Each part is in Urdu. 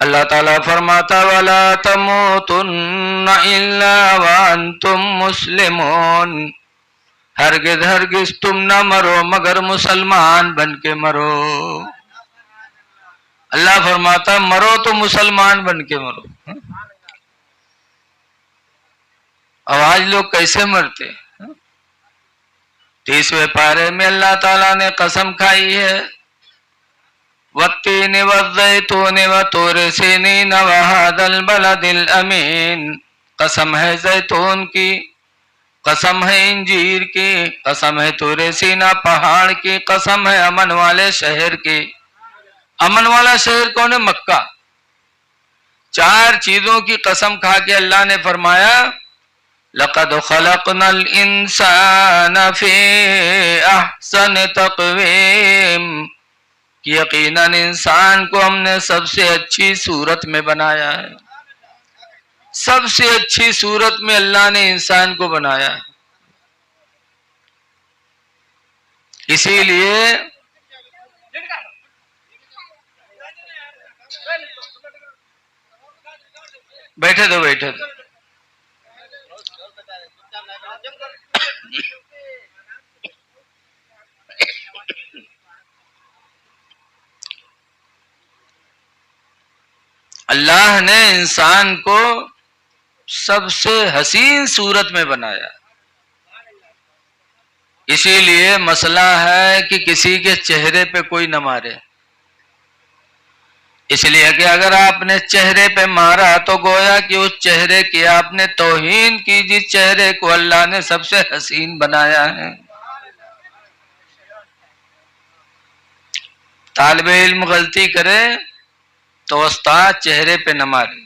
اللہ تعالیٰ فرماتا وَلَا تَمُوتُنَّ إِلَّا وَأَنْتُمْ مُسْلِمُونَ، ہرگز ہرگز تم نہ مرو مگر مسلمان بن کے مرو۔ اللہ فرماتا مرو تو مسلمان بن کے مرو۔ اب آج لوگ کیسے مرتے؟ 30ویں پارے میں اللہ تعالیٰ نے قسم کھائی ہے وَالتِّينِ وَالزَّيْتُونِ وَطُورِ سِينِينَ وَهَذَا الْبَلَدِ الْأَمِينَ، قسم ہے زیتون کی، قسم ہے انجیر کی، قسم ہے طور سینا پہاڑ کی، قسم ہے امن والے شہر کی۔ امن والا شہر کون ہے؟ مکہ۔ 4 چیزوں کی قسم کھا کے اللہ نے فرمایا لَقَدْ خَلَقْنَا الْإِنسَانَ فِي أَحْسَنِ تَقْوِيمٍ، یقیناً انسان کو ہم نے سب سے اچھی صورت میں بنایا ہے۔ سب سے اچھی صورت میں اللہ نے انسان کو بنایا ہے۔ اسی لیے بیٹھے دو اللہ نے انسان کو سب سے حسین صورت میں بنایا، اسی لیے مسئلہ ہے کہ کسی کے چہرے پہ کوئی نہ مارے، اس لیے کہ اگر آپ نے چہرے پہ مارا تو گویا کہ اس چہرے کی آپ نے توہین کی، جس چہرے کو اللہ نے سب سے حسین بنایا ہے۔ طالب علم غلطی کرے تو استاد چہرے پہ نہ مارے،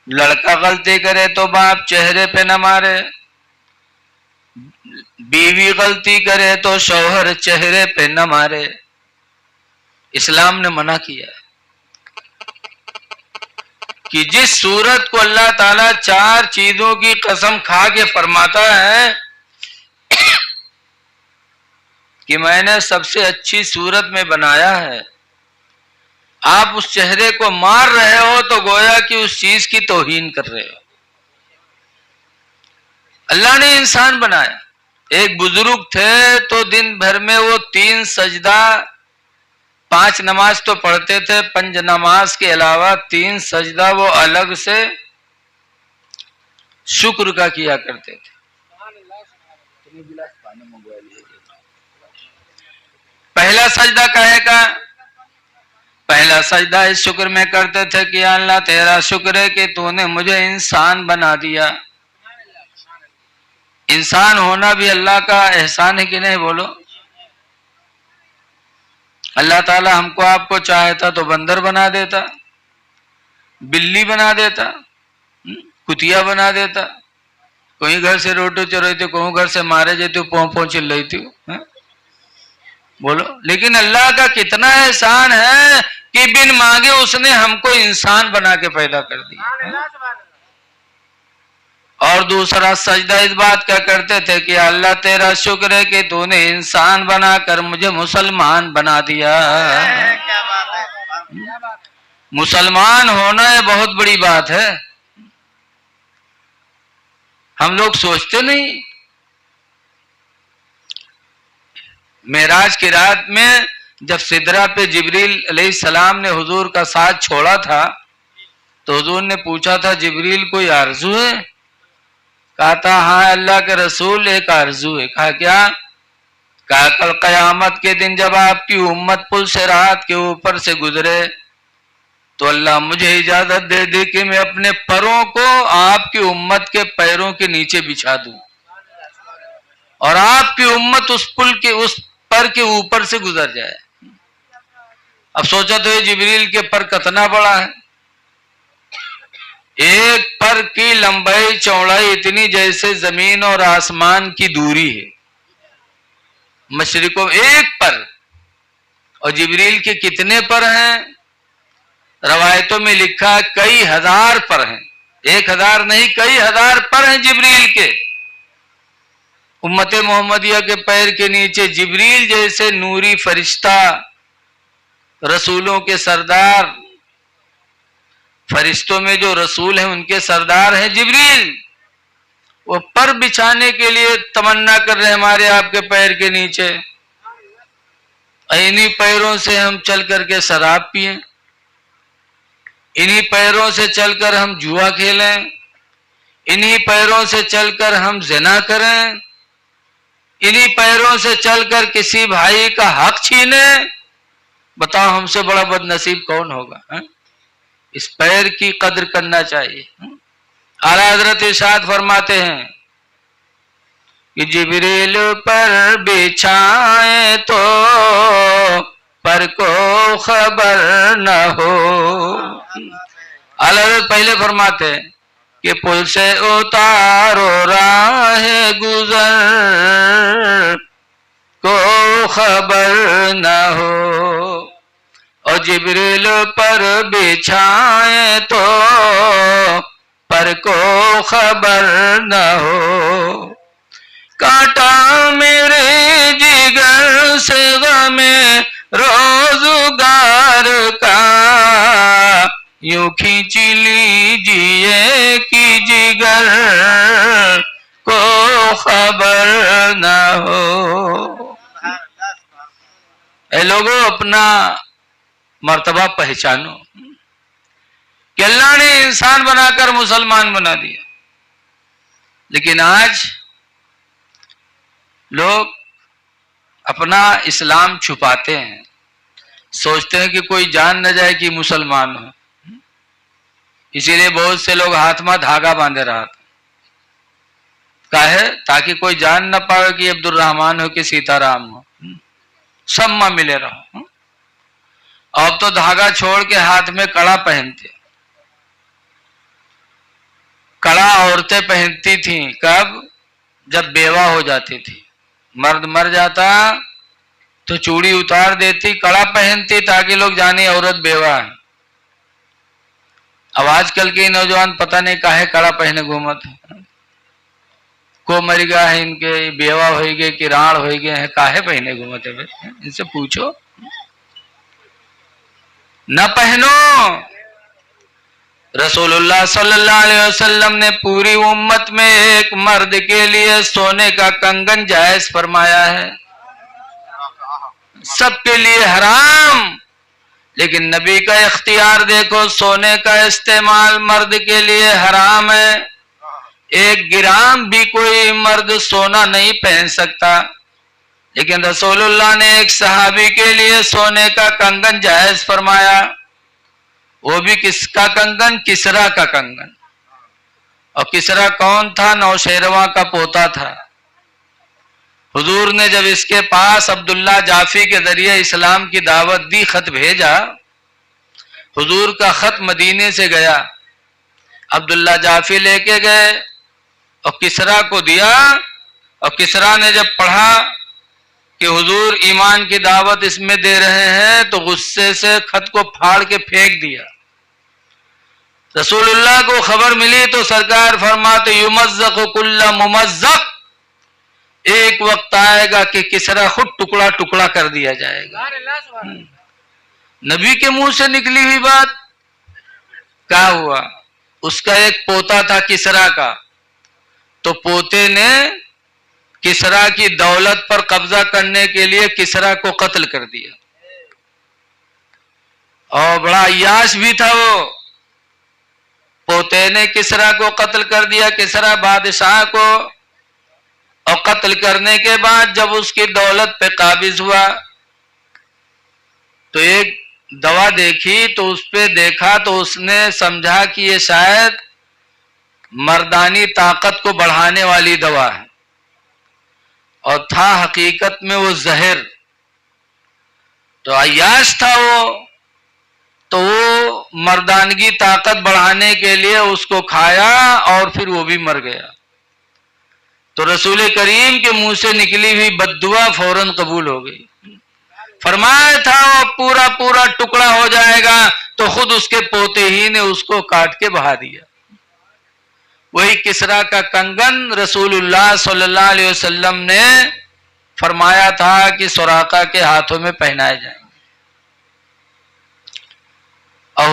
لڑکا غلطی کرے تو باپ چہرے پہ نہ مارے، بیوی غلطی کرے تو شوہر چہرے پہ نہ مارے۔ اسلام نے منع کیا کہ جس صورت کو اللہ تعالیٰ 4 چیزوں کی قسم کھا کے فرماتا ہے کہ میں نے سب سے اچھی صورت میں بنایا ہے، آپ اس چہرے کو مار رہے ہو تو گویا کہ اس چیز کی توہین کر رہے ہو۔ اللہ نے انسان بنایا۔ ایک بزرگ تھے تو دن بھر میں وہ 3 سجدہ، 5 نماز تو پڑھتے تھے، 5 نماز کے علاوہ 3 سجدہ وہ الگ سے شکر کا کیا کرتے تھے۔ پہلا سجدہ کہے کا؟ پہلا سجدہ اس شکر میں کرتے تھے کہ اللہ تیرا شکر ہے کہ تو نے مجھے انسان بنا دیا۔ انسان ہونا بھی اللہ کا احسان ہے کہ نہیں؟ بولو۔ اللہ تعالی ہم کو آپ کو چاہتا تو بندر بنا دیتا، بلی بنا دیتا، کتیا بنا دیتا، کوئی گھر سے روٹو چروئی تھی، کوئی گھر سے مارے جاتے، پوں چل رہی تھی، بولو۔ لیکن اللہ کا کتنا احسان ہے کہ بن مانگے اس نے ہم کو انسان بنا کے پیدا کر دیا۔ اور دوسرا سجدہ اس بات کا کرتے تھے کہ اللہ تیرا شکر ہے کہ تو نے انسان بنا کر مجھے مسلمان بنا دیا۔ مسلمان ہونا یہ بہت بڑی بات ہے، ہم لوگ سوچتے نہیں۔ معراج کی رات میں جب سدرہ پہ جبریل علیہ السلام نے حضور کا ساتھ چھوڑا تھا تو حضور نے پوچھا تھا جبریل کوئی آرزو ہے؟ کہا تھا ہاں اللہ کے رسول ایک آرزو ہے۔ کہا کیا؟ کہا کل قیامت کے دن جب آپ کی امت پل صراط کے اوپر سے گزرے تو اللہ مجھے اجازت دے دی کہ میں اپنے پروں کو آپ کی امت کے پیروں کے نیچے بچھا دوں اور آپ کی امت اس پل کے اس پر کے اوپر سے گزر جائے۔ اب سوچا تو یہ جبریل کے پر کتنا بڑا ہے، ایک پر کی لمبائی چوڑائی اتنی جیسے زمین اور آسمان کی دوری ہے، مشرق و ایک پر۔ اور جبریل کے کتنے پر ہیں؟ روایتوں میں لکھا کئی ہزار پر ہیں، 1000 نہیں کئی ہزار پر ہیں جبریل کے۔ امت محمدیہ کے پیر کے نیچے جبریل جیسے نوری فرشتہ رسولوں کے سردار، فرشتوں میں جو رسول ہیں ان کے سردار ہیں جبریل، وہ پر بچھانے کے لیے تمنا کر رہے ہیں ہمارے آپ کے پیر کے نیچے، انہی پیروں سے ہم چل کر کے شراب پئیں، انہی پیروں سے چل کر ہم جوا کھیلیں، انہی پیروں سے چل کر ہم زنا کریں، انہی پیروں سے چل کر کسی بھائی کا حق چھینیں۔ بتاؤ ہم سے بڑا بد نصیب کون ہوگا؟ اس پیر کی قدر کرنا چاہیے۔ اعلیٰ حضرت ارشاد فرماتے ہیں کہ جبریل پر بچھائے تو پر کو خبر نہ ہو۔ اعلیٰ حضرت پہلے فرماتے ہیں کہ پل سے اتارو راہ گزر کو خبر نہ ہو، اور جبریل پر بچھائے تو پر کو خبر نہ ہو، کانٹا میرے جگر سے غم روزگار کا یوں کھینچ لیجیے کہ جگر کو خبر نہ ہو۔ اے لوگوں، اپنا مرتبہ پہچانو کہ اللہ نے انسان بنا کر مسلمان بنا دیا، لیکن آج لوگ اپنا اسلام چھپاتے ہیں، سوچتے ہیں کہ کوئی جان نہ جائے کہ مسلمان ہو، اسی لیے بہت سے لوگ ہاتھ میں دھاگا باندھے رہا تھا، کاہے؟ تاکہ کوئی جان نہ پاوے کہ عبد الرحمان ہو کہ سیتا رام ہو، سب میں ملے رہو۔ اب تو دھاگا چھوڑ کے ہاتھ میں کڑا پہنتے، کڑا عورتیں پہنتی تھیں کب؟ جب بیوہ ہو جاتی تھی، مرد مر جاتا تو چوڑی اتار دیتی، کڑا پہنتی تاکہ لوگ جانے عورت بیوہ ہے۔ اب آج کل کے نوجوان پتہ نہیں کاہے کڑا پہنے گھومت ہے، کو مر گیا ہے، ان کے بیوہ ہوئی گئے کہ راڑ ہوئی گئے ہیں، کاہے پہنے گھومت ہے؟ ان سے پوچھو، نہ پہنو۔ رسول اللہ صلی اللہ علیہ وسلم نے پوری امت میں ایک مرد کے لیے سونے کا کنگن جائز فرمایا ہے، سب کے لیے حرام، لیکن نبی کا اختیار دیکھو، سونے کا استعمال مرد کے لیے حرام ہے، 1 گرام بھی کوئی مرد سونا نہیں پہن سکتا، لیکن رسول اللہ نے ایک صحابی کے لیے سونے کا کنگن جائز فرمایا، وہ بھی کس کا کنگن؟ کسرا کا کنگن۔ اور کسرا کون تھا؟ نوشیروان کا پوتا تھا۔ حضور نے جب اس کے پاس عبداللہ جعفی کے ذریعے اسلام کی دعوت دی، خط بھیجا، حضور کا خط مدینے سے گیا، عبداللہ جعفی لے کے گئے اور کسرا کو دیا، اور کسرا نے جب پڑھا کہ حضور ایمان کی دعوت اس میں دے رہے ہیں تو غصے سے خط کو پھاڑ کے پھینک دیا۔ رسول اللہ کو خبر ملی تو سرکار فرماتے یمزق کل ممزق، ایک وقت آئے گا کہ کسرا خود ٹکڑا ٹکڑا کر دیا جائے گا۔ نبی کے منہ سے نکلی ہوئی بات کیا ہوا؟ اس کا ایک پوتا تھا کسرا کا، تو پوتے نے کسرا کی دولت پر قبضہ کرنے کے لیے کسرا کو قتل کر دیا، اور بڑا عیاش بھی تھا وہ، پوتے نے کسرا کو قتل کر دیا، کسرا بادشاہ کو، اور قتل کرنے کے بعد جب اس کی دولت پہ قابض ہوا تو ایک دوا دیکھی، تو اس پہ دیکھا تو اس نے سمجھا کہ یہ شاید مردانی طاقت کو بڑھانے والی دوا ہے، اور تھا حقیقت میں وہ زہر۔ تو عیاش تھا وہ، تو وہ مردانگی طاقت بڑھانے کے لیے اس کو کھایا اور پھر وہ بھی مر گیا۔ تو رسول کریم کے منہ سے نکلی ہوئی بددعا فوراً قبول ہو گئی۔ فرمایا تھا وہ پورا پورا ٹکڑا ہو جائے گا، تو خود اس کے پوتے ہی نے اس کو کاٹ کے بہا دیا۔ وہی کسرا کا کنگن رسول اللہ صلی اللہ علیہ وسلم نے فرمایا تھا کہ سراقہ کے ہاتھوں میں پہنائے جائیں گے۔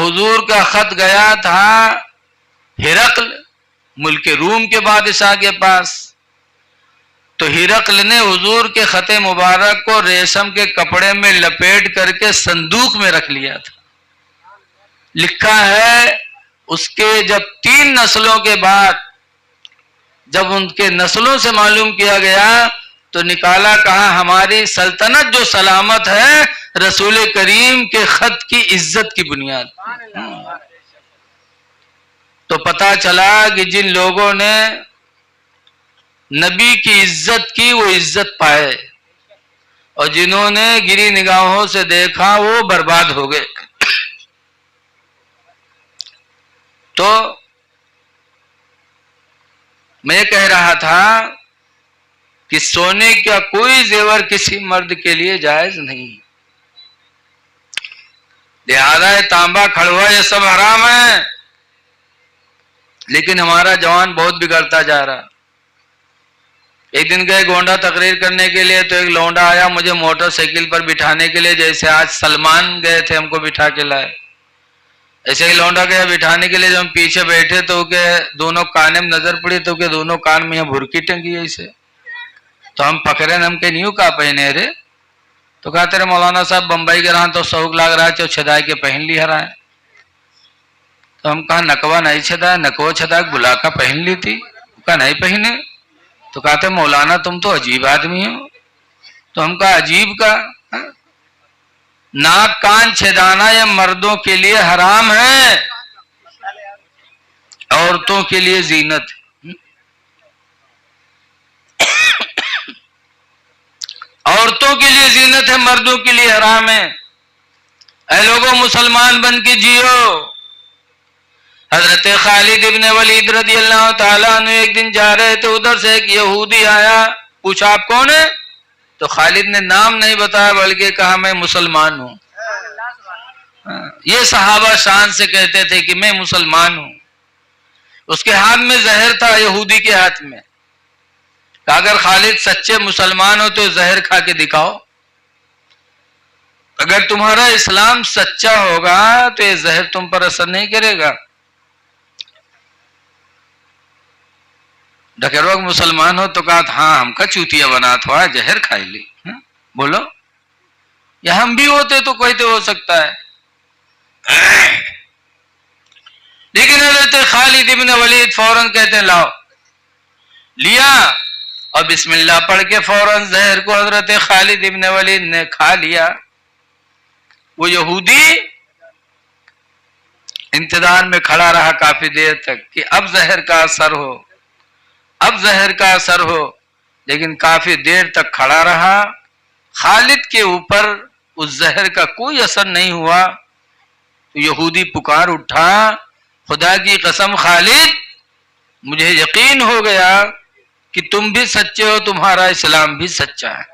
حضور کا خط گیا تھا ہرقل ملک روم کے بادشاہ کے پاس، تو ہرقل نے حضور کے خط مبارک کو ریشم کے کپڑے میں لپیٹ کر کے صندوق میں رکھ لیا تھا۔ لکھا ہے اس کے جب 3 نسلوں کے بعد جب ان کے نسلوں سے معلوم کیا گیا تو نکالا، کہا ہماری سلطنت جو سلامت ہے رسول کریم کے خط کی عزت کی بنیاد۔ تو پتا چلا کہ جن لوگوں نے نبی کی عزت کی وہ عزت پائے، اور جنہوں نے گری نگاہوں سے دیکھا وہ برباد ہو گئے۔ تو میں کہہ رہا تھا کہ سونے کا کوئی زیور کسی مرد کے لیے جائز نہیں، لہذا تانبا کھڑوا یہ سب حرام ہے۔ لیکن ہمارا جوان بہت بگڑتا جا رہا۔ ایک دن گئے گونڈا تقریر کرنے کے لیے، تو ایک لونڈا آیا مجھے موٹر سائیکل پر بٹھانے کے لیے، جیسے آج سلمان گئے تھے ہم کو بٹھا کے لائے، ایسے ہی لونڈا گیا بٹھانے کے لیے۔ جب ہم پیچھے بیٹھے تو کہ دونوں کانے میں نظر پڑی تو کہ دونوں کان میں بھرکی ٹنگی ایسے، تو ہم پکڑے ہم کے نیو کا پہنے رے، تو کہا تیرے مولانا صاحب بمبئی کے رہا تو سوک لگ رہا ہے چھدائی کے پہن لی ہرا ہے۔ تو ہم کہا نکوا نہیں چھدا، نکو چھدا بلا کا پہن لی تھی، کہا نہیں پہنے۔ تو کہتے مولانا تم تو عجیب آدمی ہو۔ تو ہم کہا عجیب کا، ناک کان چھدانا یہ مردوں کے لیے حرام ہے، عورتوں کے لیے زینت ہے۔ عورتوں کے لیے زینت ہے، مردوں کے لیے حرام ہے۔ اے لوگوں مسلمان بن کے جیو۔ حضرت خالد ابن ولید رضی اللہ تعالیٰ عنہ ایک دن جا رہے تھے، ادھر سے ایک یہودی آیا، پوچھا آپ کون ہیں؟ تو خالد نے نام نہیں بتایا بلکہ کہا میں مسلمان ہوں۔ یہ صحابہ شان سے کہتے تھے کہ میں مسلمان ہوں۔ اس کے ہاتھ میں زہر تھا، یہودی کے ہاتھ میں، کہ اگر خالد سچے مسلمان ہو تو زہر کھا کے دکھاؤ، اگر تمہارا اسلام سچا ہوگا تو یہ زہر تم پر اثر نہیں کرے گا۔ ڈکروگ مسلمان ہو تو کہا ہاں ہم کا چوتیا بنا تھا زہر کھائی لی، بولو یا ہم بھی ہوتے تو کوئی تو ہو سکتا ہے۔ لیکن حضرت خالد ابن ولید فوراً کہتے ہیں لاؤ، لیا اور بسم اللہ پڑھ کے فوراً زہر کو حضرت خالد ابن ولید نے کھا لیا۔ وہ یہودی انتظار میں کھڑا رہا کافی دیر تک کہ اب زہر کا اثر ہو، اب زہر کا اثر ہو، لیکن کافی دیر تک کھڑا رہا۔ خالد کے اوپر اس زہر کا کوئی اثر نہیں ہوا تو یہودی پکار اٹھا، خدا کی قسم خالد مجھے یقین ہو گیا کہ تم بھی سچے ہو، تمہارا اسلام بھی سچا ہے۔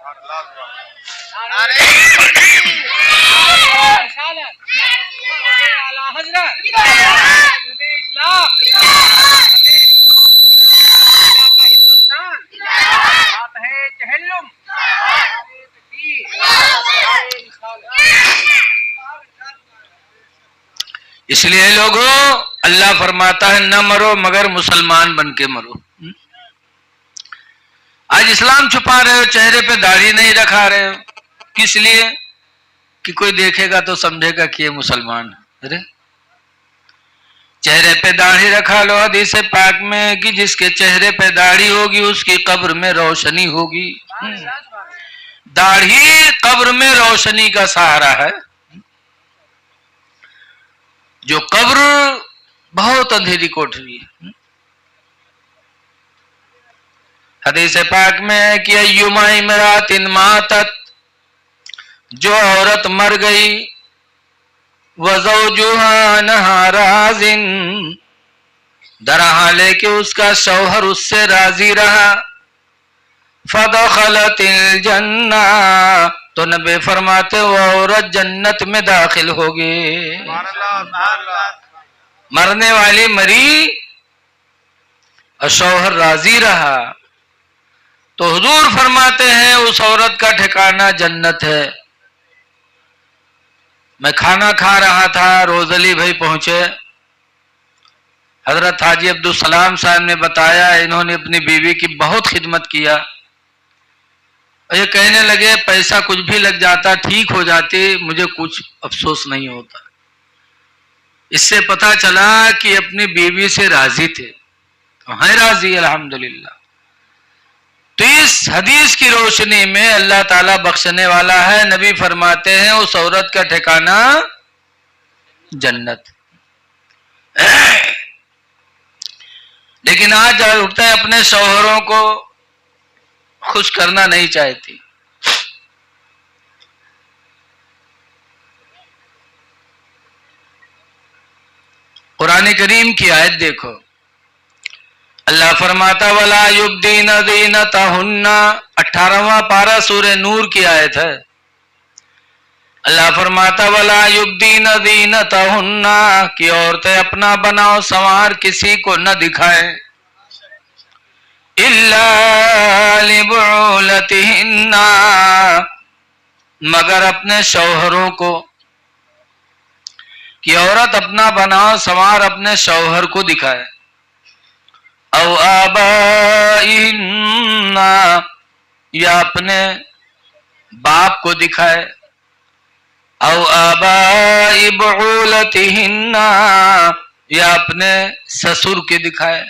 اس لیے لوگوں اللہ فرماتا ہے نہ مرو مگر مسلمان بن کے مرو۔ آج اسلام چھپا رہے ہو، چہرے پہ داڑھی نہیں رکھا رہے ہو، کس لیے؟ کہ کوئی دیکھے گا تو سمجھے گا کہ یہ مسلمان ہے۔ ارے چہرے پہ داڑھی رکھا لو، حدیث پاک میں کہ جس کے چہرے پہ داڑھی ہوگی اس کی قبر میں روشنی ہوگی۔ داڑھی قبر میں روشنی کا سہارا ہے۔ جو قبر بہت اندھیری کوٹری ہے۔ حدیث پاک میں ہے کہ ایما امرات ماتت، جو عورت مر گئی، وزوجها عنها راض، درحالے کہ اس کا شوہر اس سے راضی رہا، فدخلت الجنہ، تو نبی فرماتے وہ عورت جنت میں داخل ہوگی۔ مرنے والی مری اور شوہر راضی رہا تو حضور فرماتے ہیں اس عورت کا ٹھکانہ جنت ہے۔ میں کھانا کھا رہا تھا، روز علی بھائی پہنچے. حضرت حاجی عبدالسلام صاحب نے بتایا انہوں نے اپنی بیوی کی بہت خدمت کیا. یہ کہنے لگے پیسہ کچھ بھی لگ جاتا ٹھیک ہو جاتی، مجھے کچھ افسوس نہیں ہوتا. اس سے پتہ چلا کہ اپنی بیوی سے راضی تھے، ہیں راضی الحمدللہ. تو اس حدیث کی روشنی میں اللہ تعالیٰ بخشنے والا ہے. نبی فرماتے ہیں اس عورت کا ٹھکانہ جنت. لیکن آج اٹھتا ہے اپنے شوہروں کو خوش کرنا نہیں چاہتی. قرآن کریم کی آیت دیکھو، اللہ فرماتا وَلَا يُبْدِينَ زِينَتَهُنَّ، 18واں پارہ سورہ نور کی آیت ہے. اللہ فرماتا وَلَا يُبْدِينَ زِينَتَهُنَّ کہ عورتیں اپنا بناؤ سنوار کسی کو نہ دکھائیں، إِلَّا لِبُعُولَتِهِنَّ مگر اپنے شوہروں کو. کہ عورت اپنا بناؤ سنوار اپنے شوہر کو دکھائے. او آبائہن یا اپنے باپ کو دکھائے. او آبائی بعولتہن یا اپنے سسر کے دکھائے.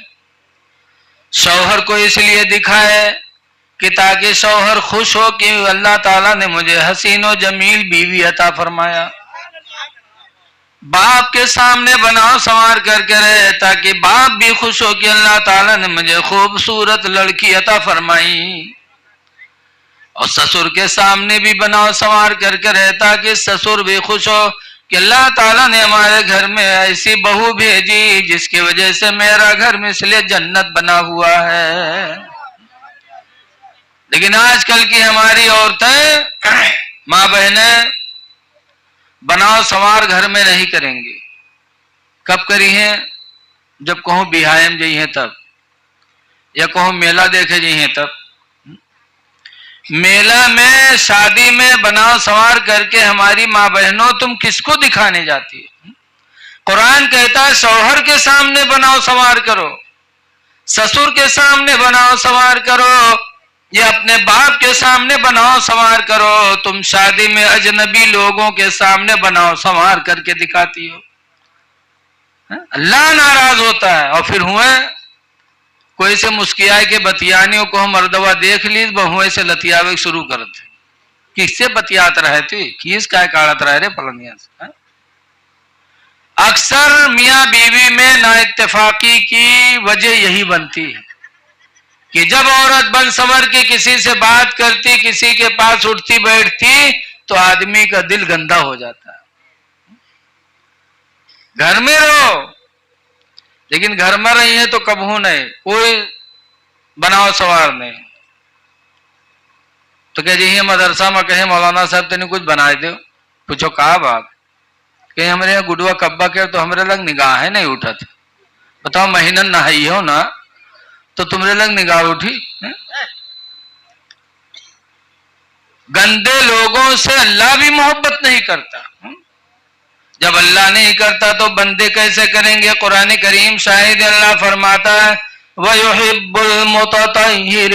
شوہر کو اس لیے دکھائے کہ تاکہ شوہر خوش ہو کہ اللہ تعالیٰ نے مجھے حسین و جمیل بیوی عطا فرمایا. باپ کے سامنے بناؤ سنوار کر کے رہے تاکہ باپ بھی خوش ہو کہ اللہ تعالیٰ نے مجھے خوبصورت لڑکی عطا فرمائی. اور سسر کے سامنے بھی بناؤ سنوار کر کے رہے تاکہ سسر بھی خوش ہو کہ اللہ تعالیٰ نے ہمارے گھر میں ایسی بہو بھیجی جس کی وجہ سے میرا گھر مثل جنت بنا ہوا ہے. لیکن آج کل کی ہماری عورتیں ماں بہنیں بناؤ سنوار گھر میں نہیں کریں گی. کب کری ہیں؟ جب کہوں بیہائم جئی ہیں تب، یا کہوں میلہ دیکھے جئی ہیں تب. میلہ میں شادی میں بناؤ سنوار کر کے ہماری ماں بہنوں تم کس کو دکھانے جاتی ہے؟ قرآن کہتا ہے شوہر کے سامنے بناؤ سنوار کرو، سسر کے سامنے بناؤ سنوار کرو، یا اپنے باپ کے سامنے بناؤ سنوار کرو. تم شادی میں اجنبی لوگوں کے سامنے بناؤ سنوار کر کے دکھاتی ہو. اللہ ناراض ہوتا ہے. اور پھر ہوئے کوئی سے مسکیائے کے بتیانیوں کو مردوا دیکھ لی بہویں سے لتیاوے شروع کرتے. کس سے بتیات رہے تھے؟ کس کا کاڑت رہے پلنگیاں سے. اکثر میاں بیوی میں نا اتفاقی کی وجہ یہی بنتی ہے کہ جب عورت بن سنور کے کسی سے بات کرتی، کسی کے پاس اٹھتی بیٹھتی تو آدمی کا دل گندا ہو جاتا ہے. گھر میں رہو، لیکن گھر میں رہی ہے تو کبہو نہیں کوئی بناؤ سنوار نہیں. تو کہ جی مدرسہ میں کہیں مولانا صاحب تین کچھ بنائے دو. پوچھو کہا بات کہ ہمارے یہاں گڈوا کبا کے تو ہمارے لگ نگاہ ہے نہیں اٹھا تھا. بتاؤ مہینہ نہائی ہو نا تو تمہارے لگ نگاہ اٹھی. گندے لوگوں سے اللہ بھی محبت نہیں کرتا. جب اللہ نہیں کرتا تو بندے کیسے کریں گے؟ قرآن کریم شاہد اللہ فرماتا ہے وَيُحِبُّ الْمُتَطَهِّرِينَ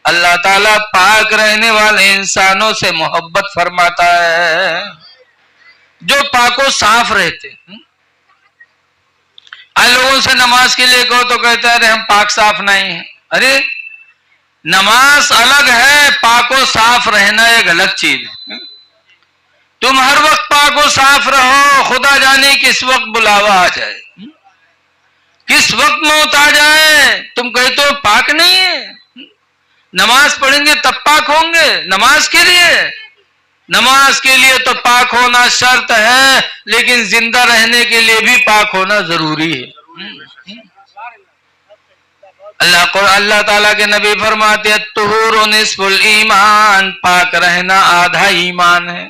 اللہ تعالیٰ پاک رہنے والے انسانوں سے محبت فرماتا ہے جو پاک و صاف رہتے. لوگوں سے نماز کے لیے کہو تو کہتے ہیں ارے ہم پاک صاف نہیں ہیں. ارے نماز الگ ہے، پاک و صاف رہنا ایک الگ چیز ہے. تم ہر وقت پاک و صاف رہو، خدا جانے کس وقت بلاوا آ جائے، کس وقت موت آ جائے تم کہتے ہو پاک نہیں ہے. نماز پڑھیں گے تب پاک ہوں گے. نماز کے لیے تو پاک ہونا شرط ہے، لیکن زندہ رہنے کے لیے بھی پاک ہونا ضروری ہے. اللہ تعالیٰ کے نبی فرماتے ہیں الطہور نصف الایمان پاک رہنا آدھا ایمان ہے.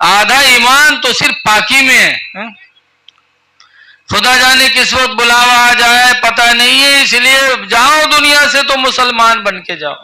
آدھا ایمان تو صرف پاکی میں ہے. خدا جانے کس وقت بلاوا آ جائے پتہ نہیں ہے، اس لیے جاؤ دنیا سے تو مسلمان بن کے جاؤ.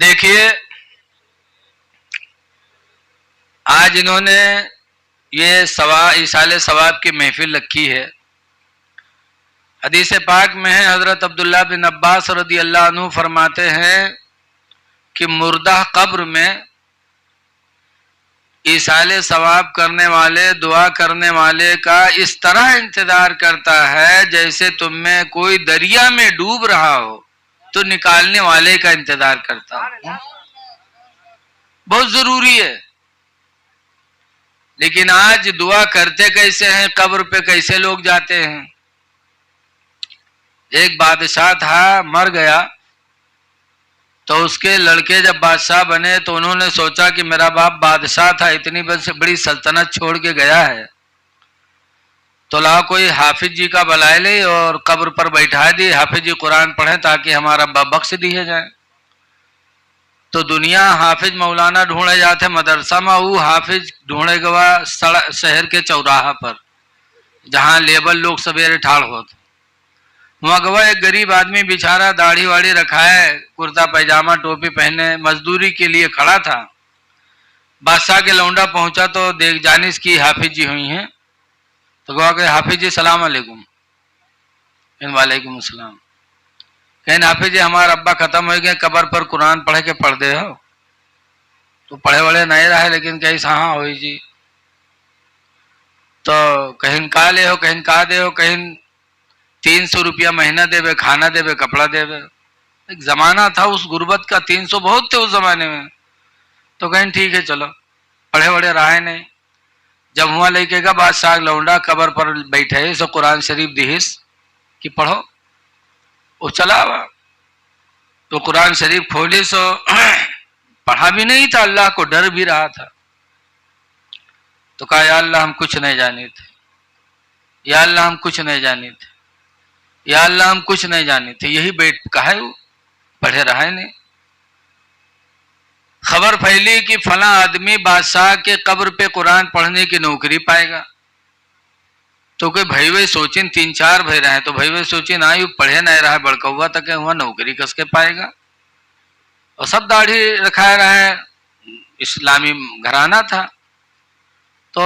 دیکھیے آج انہوں نے یہ ایصال ثواب کی محفل رکھی ہے. حدیث پاک میں ہے، حضرت عبداللہ بن عباس رضی اللہ عنہ فرماتے ہیں کہ مردہ قبر میں ایصال ثواب کرنے والے، دعا کرنے والے کا اس طرح انتظار کرتا ہے جیسے تم میں کوئی دریا میں ڈوب رہا ہو تو نکالنے والے کا انتظار کرتا ہو. بہت ضروری ہے. لیکن آج دعا کرتے کیسے ہیں، قبر پہ کیسے لوگ جاتے ہیں. ایک بادشاہ تھا، مر گیا تو اس کے لڑکے جب بادشاہ بنے تو انہوں نے سوچا کہ میرا باپ بادشاہ تھا، اتنی بڑی سلطنت چھوڑ کے گیا ہے، تو لا کوئی حافظ جی کا بلائے لے اور قبر پر بیٹھا دی، حافظ جی قرآن پڑھیں تاکہ ہمارا ابا بخش دیے جائیں. تو دنیا حافظ مولانا ڈھونڈے جاتے مدرسہ میں، وہ حافظ ڈھونڈے گوا شہر کے چوراہا پر جہاں لیبر لوگ سویرے ٹھاڑ ہوتے. وہاں گوا ایک غریب آدمی بیچارہ داڑھی واڑی رکھا ہے، کرتا پائجامہ ٹوپی پہنے مزدوری کے لیے کھڑا تھا. بادشاہ کے لونڈا پہنچا تو دیکھ جانس کی حافظ جی ہوئی ہیں، تو کہا کہ حافظ جی السلام علیکم. وعلیکم السلام. کہیں حافظ جی ہمارا ابا ختم ہو گئے، قبر پر قرآن پڑھ کے پڑھ دے ہو. تو پڑھے وڑے نہیں رہے لیکن کہیں ہاں ہوئی جی. تو کہیں کا لے ہو، کہیں کا دے ہو، کہیں 300 روپیہ مہینہ دے بے، کھانا دے بے، کپڑا دے بے. ایک زمانہ تھا اس غربت کا، 300 بہت تھے اس زمانے میں. تو کہیں ٹھیک ہے چلو، پڑھے وڑے رہے نہیں. جب ہوا لے کے گا بادشاہ لونڈا قبر پر بیٹھے سو قرآن شریف دیہس کہ پڑھو. وہ چلا ہوا تو قرآن شریف کھولی سو پڑھا بھی نہیں تھا، اللہ کو ڈر بھی رہا تھا. تو کہا یا اللہ ہم کچھ نہیں جانے تھے، یا اللہ ہم کچھ نہیں جانے تھے، یا اللہ ہم کچھ نہیں جانے تھے. یہی بیٹھ کہا ہے، وہ پڑھے رہے نہیں. خبر پھیلی کہ فلاں آدمی بادشاہ کے قبر پہ قرآن پڑھنے کی نوکری پائے گا. تو کہ بھائی وہ سوچیں 3-4 بھائی رہے تو بھائی وہ سوچیں نہ یہ پڑھے نہیں رہا بڑکا ہوا تک ہوا نوکری کس کے پائے گا. اور سب داڑھی رکھائے رہے، اسلامی گھرانہ تھا. تو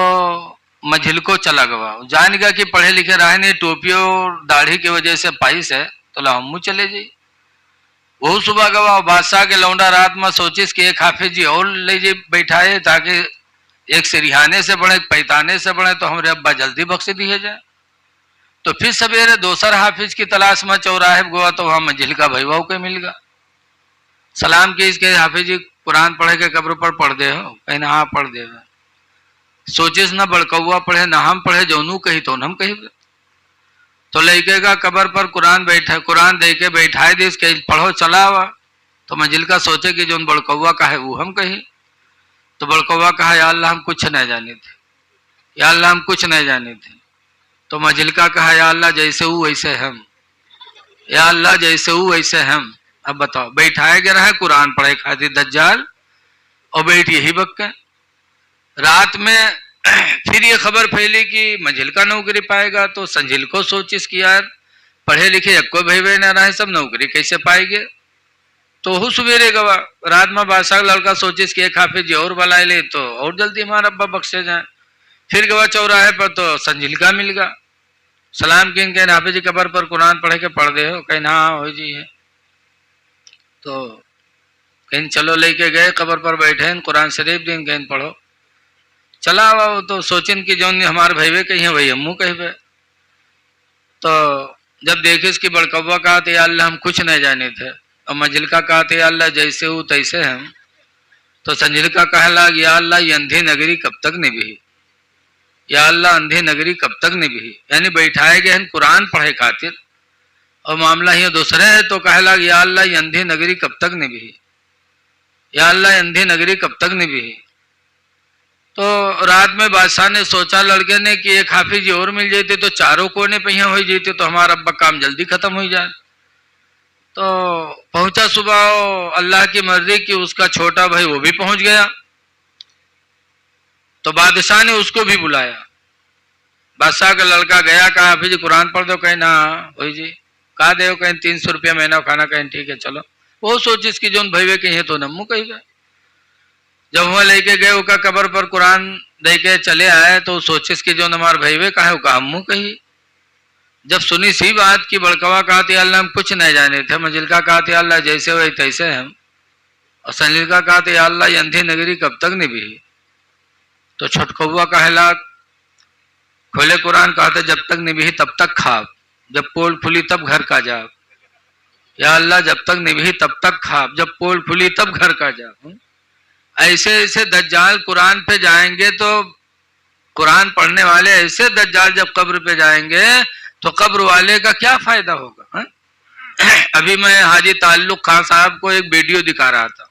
مجھل کو چلا گوا، جان گیا کہ پڑھے لکھے رہے نہیں، ٹوپی اور داڑھی کی وجہ سے پائس ہے، تو ہم چلے جائی. وہ صبح گوا بادشاہ کے لونڈا رات میں سوچس کہ ایک حافظ جی اور لے جی بیٹھائے تاکہ ایک سریحانے سے بڑھے، ایک پیتانے سے بڑھے تو ہمارے ابا جلدی بخش دیے جائے. تو پھر سویرے دوسر حافظ کی تلاش میں چوراہے گوا تو وہاں مجھل کا بھائی بہو کے مل گا. سلام کی اس کے حافظ جی قرآن پڑھے کے قبر پر پڑھ دے ہو، کہیں ہاں پڑھ دے. سوچس نہ بڑکوا پڑھے نہ ہم پڑھے، جونو کہی تو ہم کہی. تو لے کے گا قبر پر قرآن بیٹھے، قرآن دے کے بیٹھائے دے کہ پڑھو چلا ہوا. تو مجھل کا سوچے کہ جو بڑکوا کا ہے وہ ہم کہی. تو بڑکوا کہا یا اللہ ہم کچھ نہیں جانے تھے، یا اللہ ہم کچھ نہیں جانے تھے. تو مجھل کا کہا یا اللہ جیسے ہو ویسے ہم، یا اللہ جیسے ہو ویسے ہم. اب بتاؤ بیٹھائے گیا ہے قرآن پڑھے کھاتی دجال اور بیٹھ یہی بک گئے. رات میں پھر یہ خبر پھیلی کہ مجھل کا نوکری پائے گا. تو سنجھل کو سوچس کہ یار پڑھے لکھے ایک کو بھائی نہ رہے، سب نوکری کیسے پائے گے. تو وہ سویرے گوا رات میں بادشاہ لڑکا سوچس کہ ایک حافظ جی اور بلائے لے تو اور جلدی ہمارا ابا بخشے جائیں. پھر گوا چوراہے پر تو سنجھل کا مل گا. سلام کہیں کہ حافظ جی قبر پر قرآن پڑھے کے پڑھ دے ہو، کہیں ہاں ہو جی ہے. تو کہیں چلو لے کے گئے قبر پر بیٹھے قرآن شریف دیں کہیں پڑھو. چلا ہوا وہ تو سوچن کہ جو ہمارے بھائی کہیں ہیں وہی ہم کہیں پہ. تو جب دیکھے اس کی بڑکوا کہا تو یا اللہ ہم کچھ نہیں جانے تھے، اور مجھل کا کہا تو یا اللہ جیسے ہو تیسے ہم. تو سنجھل کا کہا لگ یا اللہ یہ اندھی نگری کب تک نہیں بھی. یا اللہ اندھی نگری کب تک نبھی، یعنی بیٹھائے گئے ہیں قرآن پڑھے خاطر اور معاملہ یہ دوسرے ہے، تو کہے لگ یا اللہ یہ اندھی نگری کب تک نبھی، یا اللہ یہ اندھی نگری کب تک نبھی۔ تو رات میں بادشاہ نے سوچا لڑکے نے کہ ایک حافظ جی اور مل جاتے تو چاروں کونے پہ یہاں ہو جاتے تو ہمارا ابا کام جلدی ختم ہو جائے۔ تو پہنچا صبح، اللہ کی مرضی کی اس کا چھوٹا بھائی وہ بھی پہنچ گیا، تو بادشاہ نے اس کو بھی بلایا۔ بادشاہ کا لڑکا گیا، کہا حافظ جی قرآن پڑھ دو، کہیں نہ بھائی جی کہا دے کہیں 300 روپیہ مہینہ کھانا، کہیں ٹھیک ہے چلو۔ وہ سوچ اس کی جو بھائی کہیں تو نمو کہی گئے، جب وہ لے کے گئے وہ کا قبر پر قرآن دے کے چلے آئے تو سوچس کی جو ہمار بھائی کہا وہ کا ہمو کہی۔ جب سنی سی بات کی بڑکوا کہا اللہ ہم کچھ نہیں جانے تھے، منزل کا کہا اللہ جیسے ہوئے تیسے ہم، اور سنجل کا کہا اللہ یہ اندھی نگری کب تک نبھی۔ تو چھٹکوا کہلا کھولے قرآن کہتے جب تک نبھی تب تک کھاپ، جب پول پھلی تب گھر کا جا، یا اللہ جب تک نبھی تب تک کھاپ، جب پول پھلی تب گھر کا جا۔ ایسے ایسے دجال قرآن پہ جائیں گے تو قرآن پڑھنے والے ایسے دجال جب قبر پہ جائیں گے تو قبر والے کا کیا فائدہ ہوگا۔ ابھی میں حاجی تعلق خان صاحب کو ایک ویڈیو دکھا رہا تھا،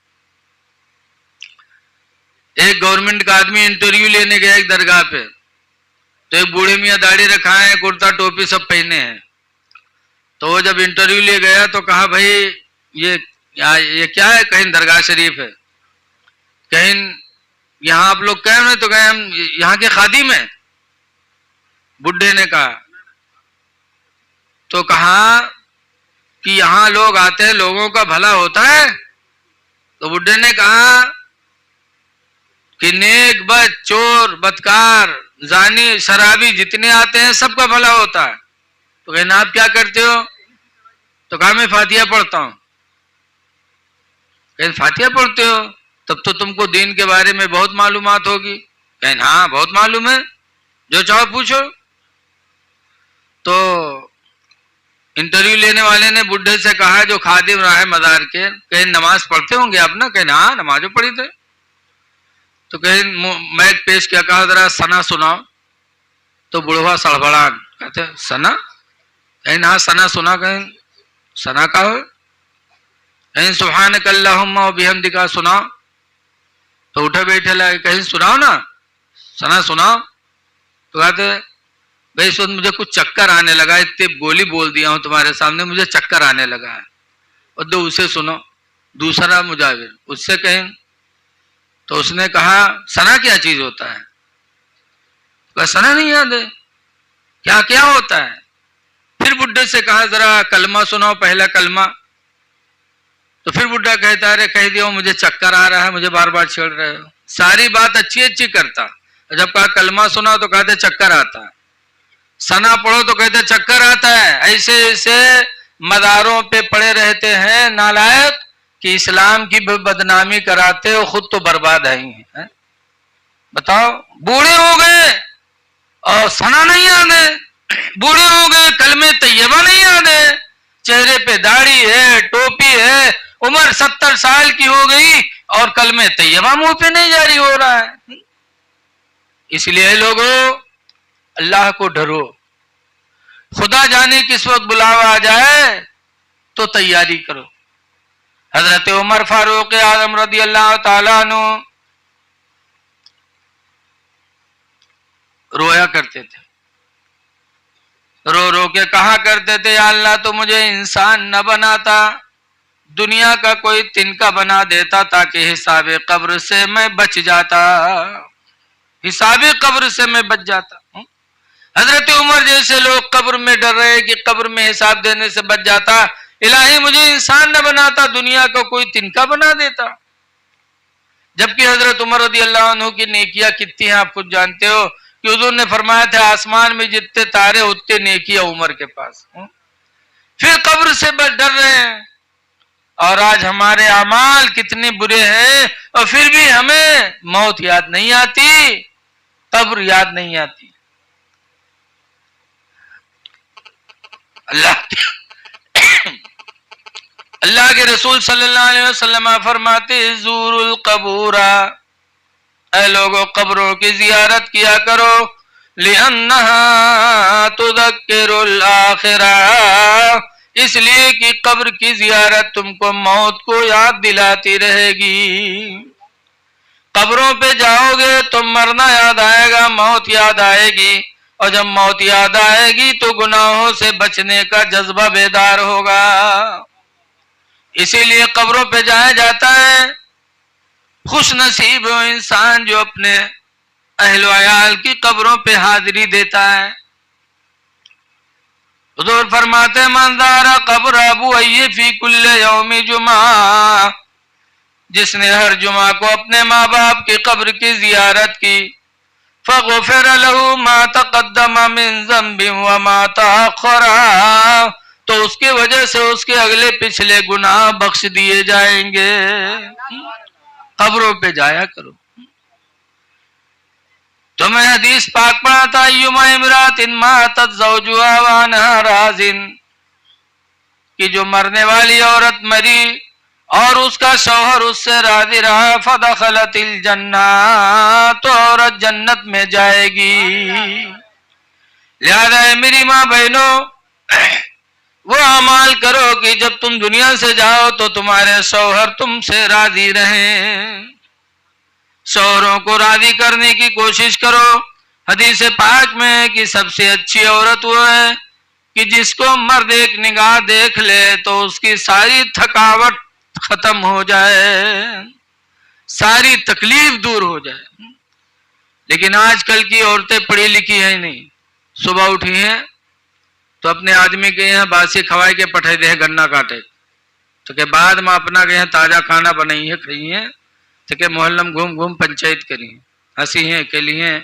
ایک گورنمنٹ کا آدمی انٹرویو لینے گیا ایک درگاہ پہ، تو ایک بوڑھے میاں داڑھی رکھا ہے، کرتا ٹوپی سب پہنے ہیں، تو وہ جب انٹرویو لے گیا تو کہا بھائی یہ کیا ہے، کہیں درگاہ شریف ہے، کہیں یہاں آپ لوگ کہیں نہیں تو کہیں ہم یہاں کے خادم ہیں۔ بڈھے نے کہا، تو کہا کہ یہاں لوگ آتے ہیں لوگوں کا بھلا ہوتا ہے، تو بڈھے نے کہا کہ نیک بد چور بدکار زانی شرابی جتنے آتے ہیں سب کا بھلا ہوتا ہے۔ تو کہنا آپ کیا کرتے ہو، تو کہا میں فاتحہ پڑھتا ہوں۔ کہیں فاتحہ پڑھتے ہو تب تو تم کو دین کے بارے میں بہت معلومات ہوگی۔ کہیں ہاں بہت معلوم ہے، جو چاہو پوچھو۔ تو انٹرویو لینے والے نے بڈھے سے کہا جو خادم رہا ہے مزار کے، کہیں نماز پڑھتے ہوں گے آپ نا؟ کہیں ہاں نمازوں پڑھی تھے۔ تو کہیں میں پیش کیا، کہا ذرا سنا سناؤ، تو بڑھوا سڑبڑان کہتے سنا، کہیں ہاں سنا سنا، کہیں سنا کا ہو، کہیں سبحانک اللہم و بحمدک سنا، تو اٹھے بیٹھے لگے کہیں سناؤ نا، سنا سناؤ، تو کہتے بھائی اس وقت مجھے کچھ چکر آنے لگا، اتنے گولی بول دیا ہوں تمہارے سامنے، مجھے چکر آنے لگا ہے، اور دو اسے سنو۔ دوسرا مجاور اس سے کہیں، تو اس نے کہا سنا کیا چیز ہوتا ہے؟ کہا سنا نہیں یاد ہے، کیا کیا ہوتا ہے؟ پھر بڈھے سے کہا ذرا کلمہ سناؤ، پہلا کلمہ۔ تو پھر بڈھا کہتا ہے کہہ دیا مجھے چکر آ رہا ہے، مجھے بار بار چھیڑ رہے ہو۔ ساری بات اچھی اچھی کرتا، جب کہا کلمہ سنا تو کہتے چکر آتا ہے، سنا پڑھو تو کہتے چکر آتا ہے۔ ایسے ایسے مداروں پہ پڑے رہتے ہیں نالائق کہ اسلام کی بدنامی کراتے ہو، خود تو برباد ہیں۔ بتاؤ، بوڑھے ہو گئے اور سنا نہیں یاد ہے، بوڑھے ہو گئے کلمہ طیبہ نہیں یاد ہے، چہرے پہ داڑھی ہے ٹوپی ہے، عمر 70 سال کی ہو گئی اور کلمہ طیبہ منہ پہ نہیں جاری ہو رہا ہے۔ اس لیے لوگوں اللہ کو ڈرو، خدا جانے کس وقت بلاوا آ جائے تو تیاری کرو۔ حضرت عمر فاروق اعظم رضی اللہ تعالیٰ عنہ رویا کرتے تھے، رو رو کے کہا کرتے تھے یا اللہ تو مجھے انسان نہ بناتا، دنیا کا کوئی تنکا بنا دیتا تاکہ حساب قبر سے میں بچ جاتا، حساب قبر سے میں بچ جاتا۔ حضرت عمر جیسے لوگ قبر میں ڈر رہے کہ قبر میں حساب دینے سے بچ جاتا، الہی مجھے انسان نہ بناتا، دنیا کا کوئی تنکا بنا دیتا۔ جبکہ حضرت عمر رضی اللہ عنہ کی نیکیاں کتنی ہیں آپ خود جانتے ہو کہ حضور نے فرمایا تھا آسمان میں جتنے تارے اتنے نیکیاں عمر کے پاس، پھر قبر سے بس ڈر رہے ہیں۔ اور آج ہمارے اعمال کتنے برے ہیں اور پھر بھی ہمیں موت یاد نہیں آتی، قبر یاد نہیں آتی۔ اللہ کے رسول صلی اللہ علیہ وسلم فرماتے زور القبور، اے لوگوں قبروں کی زیارت کیا کرو، لِأَنَّهَا تُذَكِّرُ الْآخِرَةَ، اس لیے کہ قبر کی زیارت تم کو موت کو یاد دلاتی رہے گی۔ قبروں پہ جاؤ گے تو مرنا یاد آئے گا، موت یاد آئے گی، اور جب موت یاد آئے گی تو گناہوں سے بچنے کا جذبہ بیدار ہوگا۔ اسی لیے قبروں پہ جایا جاتا ہے۔ خوش نصیب ہو انسان جو اپنے اہل و عیال کی قبروں پہ حاضری دیتا ہے۔ حضور فرماتے ہیں من زار قبر ابویہ فی کل یوم جمعہ، جس نے ہر جمعہ کو اپنے ماں باپ کی قبر کی زیارت کی، فغفر له ما تقدم من ذنب وما تأخر، تو اس کی وجہ سے اس کے اگلے پچھلے گناہ بخش دیے جائیں گے۔ قبروں پہ جایا کرو۔ تو میں حدیث پاک پڑھا تھا ایما امرات ماتت زوجها وعنها راض، کہ جو مرنے والی عورت مری اور اس کا شوہر اس سے راضی رہا، فدخلت الجنہ، تو عورت جنت میں جائے گی۔ لہذا میری ماں بہنوں، وہ اعمال کرو کہ جب تم دنیا سے جاؤ تو تمہارے شوہر تم سے راضی رہیں۔ شوہروں کو راضی کرنے کی کوشش کرو۔ حدیث پاک میں ہے کہ سب سے اچھی عورت وہ ہے کہ جس کو مرد ایک نگاہ دیکھ لے تو اس کی ساری تھکاوٹ ختم ہو جائے، ساری تکلیف دور ہو جائے۔ لیکن آج کل کی عورتیں پڑھی لکھی ہیں نہیں، صبح اٹھی ہیں تو اپنے آدمی کے یہاں باسی کھوائی کے پٹھے دے گنا کاٹے، تو کہ بعد میں اپنا کے یہاں تازہ کھانا بنائی ہے کھائی ہیں، تو کہ محلم گھوم گھوم پنچایت کری ہیں، ہنسی ہیں کلی ہیں،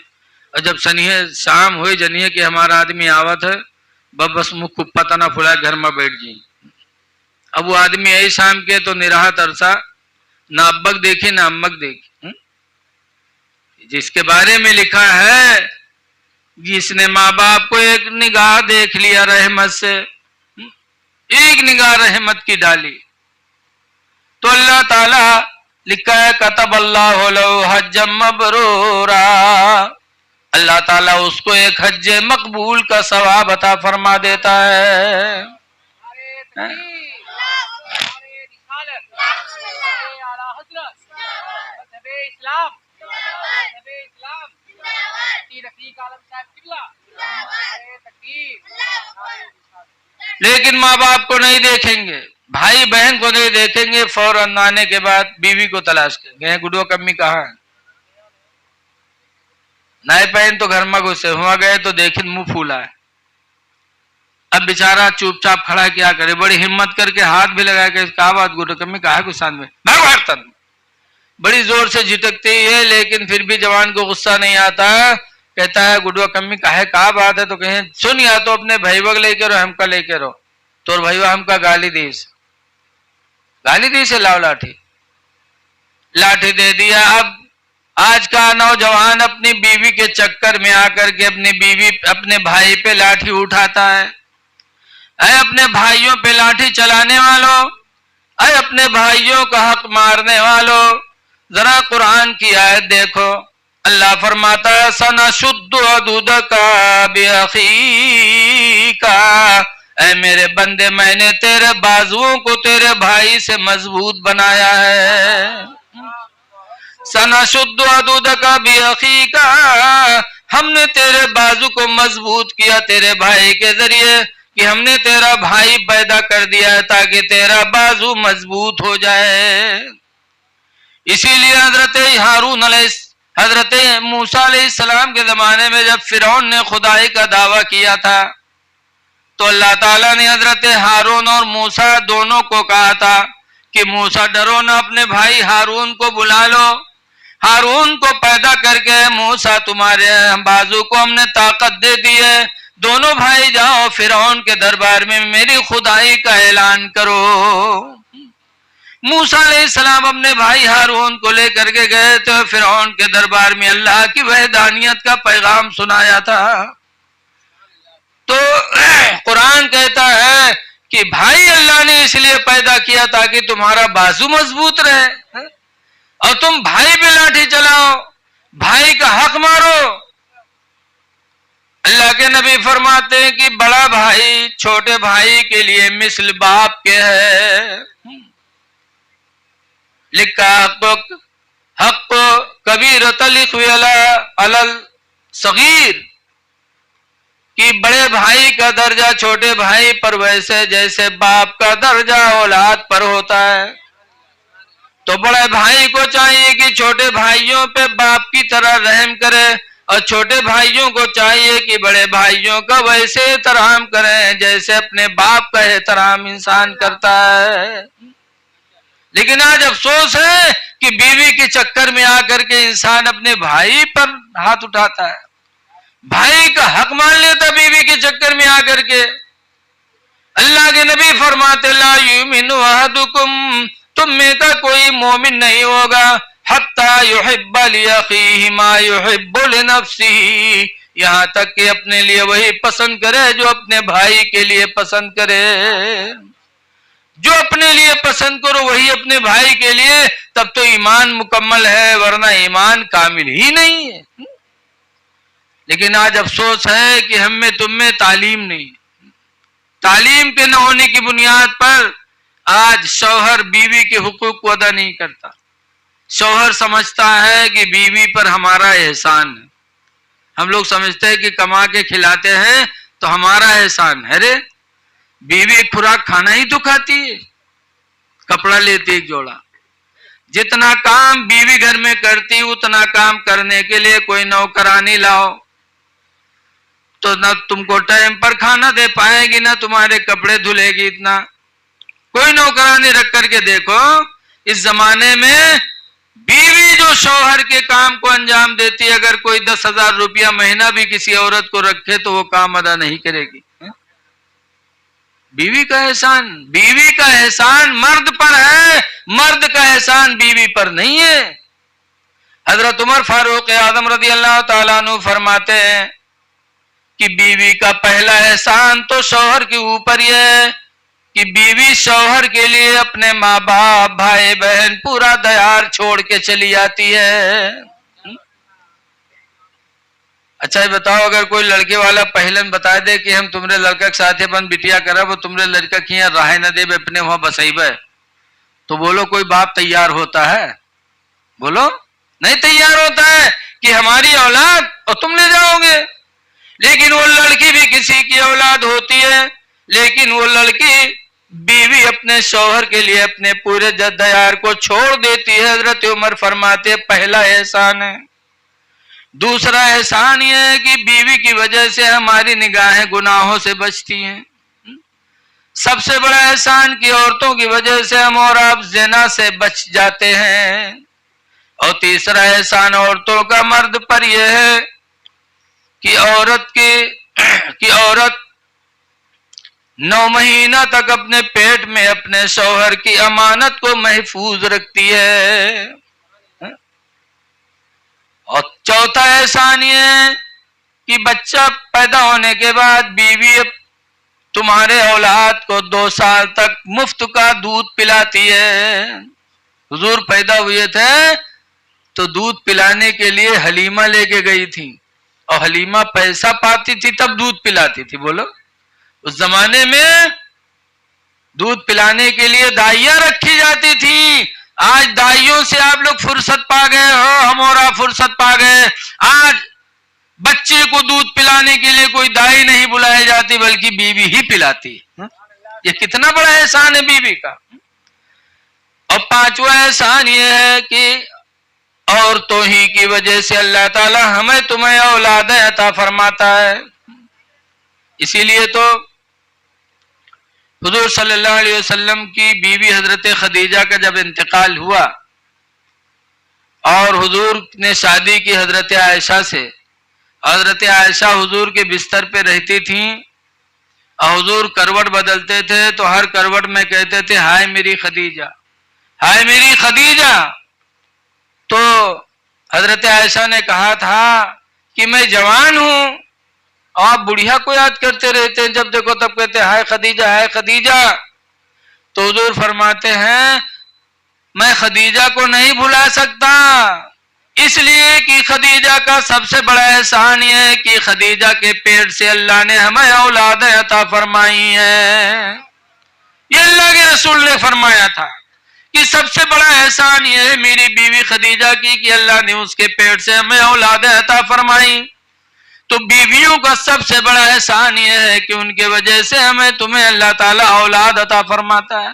اور جب سنیے شام ہوئی جنیے کہ ہمارا آدمی آوت ہے، بس مکھ پتہ نہ پھلا گھر میں بیٹھ جائیں۔ اب وہ آدمی ایسے شام کے تو نراحت عرصہ نہ ابک دیکھی نہ امک دیکھی، جس کے بارے میں لکھا ہے جس نے ماں باپ کو ایک نگاہ دیکھ لیا رحمت سے، ایک نگاہ رحمت کی ڈالی، تو اللہ تعالی لکھا ہے کتب اللہ لہ حج مبرورا، اللہ تعالیٰ اس کو ایک حج مقبول کا ثواب عطا فرما دیتا ہے۔ لیکن ماں باپ کو نہیں دیکھیں گے، بھائی بہن کو نہیں دیکھیں گے، فوراً آنے کے بعد بیوی کو تلاش کریں گے، گڈو کمی کہاں ہے؟ نئے پہن تو گھر میں گھسے ہوا گئے تو دیکھیں منہ پھولا ہے۔ اب بیچارہ چوپ چاپ کھڑا کیا کرے، بڑی ہمت کر کے ہاتھ بھی لگا کے کہا بات گڈو کمی کہا ہے گسان میں بڑی زور سے جھٹکتی ہے، لیکن پھر بھی جوان کو غصہ نہیں آتا، کہتا ہے گڈو کمی کہا کہا بات ہے، تو کہیں سن یا تو اپنے بھائی وگ لے کے رو ہم کا لے کے رو، تو بھائی ہم کا گالی دی سے لاؤ لاٹھی دے دیا۔ اب آج کا نوجوان اپنی بیوی کے چکر میں آ کر کے اپنے بھائی پہ لاٹھی اٹھاتا ہے۔ اے اپنے بھائیوں پہ لاٹھی چلانے والوں، اے اپنے بھائیوں کا حق مارنے والوں، ذرا قرآن کی آیت دیکھو، اللہ فرماتا ہے سَنَشُدُّ عَضُدَكَ بِأَخِيكَ، اے میرے بندے میں نے تیرے بازوؤں کو تیرے بھائی سے مضبوط بنایا ہے۔ سَنَشُدُّ عَضُدَكَ بِأَخِيكَ، ہم نے تیرے بازو کو مضبوط کیا تیرے بھائی کے ذریعے، کہ ہم نے تیرا بھائی پیدا کر دیا ہے تاکہ تیرا بازو مضبوط ہو جائے۔ اسی لیے حضرت موسیٰ علیہ السلام کے زمانے میں جب فرعون نے خدائی کا دعویٰ کیا تھا تو اللہ تعالیٰ نے حضرت ہارون اور موسیٰ دونوں کو کہا تھا کہ موسیٰ ڈرو نہ، اپنے بھائی ہارون کو بلا لو، ہارون کو پیدا کر کے موسیٰ تمہارے بازو کو ہم نے طاقت دے دی ہے، دونوں بھائی جاؤ فرعون کے دربار میں میری خدائی کا اعلان کرو۔ موسیٰ علیہ السلام اپنے بھائی ہارون کو لے کر کے گئے تو فرعون کے دربار میں اللہ کی وحدانیت کا پیغام سنایا تھا۔ تو قرآن کہتا ہے کہ بھائی اللہ نے اس لیے پیدا کیا تاکہ تمہارا بازو مضبوط رہے، اور تم بھائی پہ لاٹھی چلاؤ، بھائی کا حق مارو۔ اللہ کے نبی فرماتے ہیں کہ بڑا بھائی چھوٹے بھائی کے لیے مثل باپ کے ہے. لکھا حق کبیرۃ الاخوۃ علی الصغیر کہ بڑے بھائی کا درجہ چھوٹے بھائی پر ویسے جیسے باپ کا درجہ اولاد پر ہوتا ہے. تو بڑے بھائی کو چاہیے کہ چھوٹے بھائیوں پہ باپ کی طرح رحم کرے اور چھوٹے بھائیوں کو چاہیے کہ بڑے بھائیوں کا ویسے احترام کریں جیسے اپنے باپ کا احترام انسان کرتا ہے. لیکن آج افسوس ہے کہ بیوی کے چکر میں آ کر کے انسان اپنے بھائی پر ہاتھ اٹھاتا ہے, بھائی کا حق مان لیتا بیوی کے چکر میں آ کر کے. اللہ کے نبی فرماتے لا یؤمن احدکم تم میں کا کوئی مومن نہیں ہوگا حتی یحب لاخیہ ما یحب لنفسہ, یہاں تک کہ اپنے لیے وہی پسند کرے جو اپنے بھائی کے لیے پسند کرے. جو اپنے لیے پسند کرو وہی اپنے بھائی کے لیے, تب تو ایمان مکمل ہے, ورنہ ایمان کامل ہی نہیں ہے. لیکن آج افسوس ہے کہ ہم میں تم میں تعلیم نہیں. تعلیم کے نہ ہونے کی بنیاد پر آج شوہر بیوی کے حقوق کو ادا نہیں کرتا. شوہر سمجھتا ہے کہ بیوی پر ہمارا احسان ہے. ہم لوگ سمجھتے ہیں کہ کما کے کھلاتے ہیں تو ہمارا احسان ہے. رے بیوی ایک خوراک کھانا ہی تو کھاتی ہے, کپڑا لیتی ایک جوڑا. جتنا کام بیوی گھر میں کرتی اتنا کام کرنے کے لیے کوئی نوکرانی لاؤ تو نہ تم کو ٹائم پر کھانا دے پائے گی نہ تمہارے کپڑے دھلے گی. اتنا کوئی نوکرانی رکھ کر کے دیکھو. اس زمانے میں بیوی جو شوہر کے کام کو انجام دیتی ہے, اگر کوئی 10,000 روپیہ مہینہ بھی کسی عورت کو رکھے تو وہ کام ادا نہیں کرے گی. بیوی کا احسان مرد پر ہے, مرد کا احسان بیوی پر نہیں ہے. حضرت عمر فاروق اعظم رضی اللہ تعالیٰ عنہ فرماتے ہیں کہ بیوی کا پہلا احسان تو شوہر کے اوپر یہ ہے کہ بیوی شوہر کے لیے اپنے ماں باپ بھائی بہن پورا دیار چھوڑ کے چلی جاتی ہے. اچھا یہ بتاؤ, اگر کوئی لڑکے والا پہلن بتا دے کہ ہم تمہارے لڑکا کے ساتھ بند بٹیا کرا وہ تمہارے لڑکا کی راہ نہ دے اپنے وہاں بسائی بے, تو بولو کوئی باپ تیار ہوتا ہے؟ بولو نہیں تیار ہوتا ہے کہ ہماری اولاد اور تم لے جاؤ گے. لیکن وہ لڑکی بھی کسی کی اولاد ہوتی ہے, لیکن وہ لڑکی بیوی اپنے شوہر کے لیے اپنے پورے جد دیار کو چھوڑ دیتی ہے. حضرت عمر فرماتے پہلا احسان ہے. دوسرا احسان یہ ہے کہ بیوی کی وجہ سے ہماری نگاہیں گناہوں سے بچتی ہیں. سب سے بڑا احسان کہ عورتوں کی وجہ سے ہم اور آپ زنا سے بچ جاتے ہیں. اور تیسرا احسان عورتوں کا مرد پر یہ ہے کہ عورت 9 مہینہ تک اپنے پیٹ میں اپنے شوہر کی امانت کو محفوظ رکھتی ہے. اور چوتھا احسان یہ ہے کہ بچہ پیدا ہونے کے بعد بیوی تمہارے اولاد کو 2 سال تک مفت کا دودھ پلاتی ہے. حضور پیدا ہوئے تھے تو دودھ پلانے کے لیے حلیمہ لے کے گئی تھی, اور حلیمہ پیسہ پاتی تھی تب دودھ پلاتی تھی. بولو اس زمانے میں دودھ پلانے کے لیے دائیاں رکھی جاتی تھی. آج دائیوں سے آپ لوگ فرصت پا گئے ہو, ہم اور آپ فرصت پا گئے. آج بچے کو دودھ پلانے کے لیے کوئی دائی نہیں بلائی جاتی بلکہ بیوی ہی پلاتی. یہ کتنا بڑا احسان ہے بیوی کا. اور 5واں احسان یہ ہے کہ عورتوں ہی کی وجہ سے اللہ تعالی ہمیں تمہیں اولادیں عطا فرماتا ہے. اسی لیے تو حضور صلی اللہ علیہ وسلم کی بیوی حضرت خدیجہ کا جب انتقال ہوا اور حضور نے شادی کی حضرت عائشہ سے, حضرت عائشہ حضور کے بستر پہ رہتی تھیں اور حضور کروٹ بدلتے تھے تو ہر کروٹ میں کہتے تھے ہائے میری خدیجہ, ہائے میری خدیجہ. تو حضرت عائشہ نے کہا تھا کہ میں جوان ہوں, آپ بڑھیا کو یاد کرتے رہتے ہیں, جب دیکھو تب کہتے ہائے خدیجہ ہائے خدیجہ. تو حضور فرماتے ہیں میں خدیجہ کو نہیں بھلا سکتا, اس لیے کہ خدیجہ کا سب سے بڑا احسان یہ ہے کہ خدیجہ کے پیٹ سے اللہ نے ہمیں اولاد عطا فرمائی ہے. یہ اللہ کے رسول نے فرمایا تھا کہ سب سے بڑا احسان یہ ہے میری بیوی خدیجہ کی کہ اللہ نے اس کے پیٹ سے ہمیں اولاد عطا فرمائی. تو بیویوں کا سب سے بڑا احسان یہ ہے کہ ان کی وجہ سے ہمیں تمہیں اللہ تعالیٰ اولاد عطا فرماتا ہے.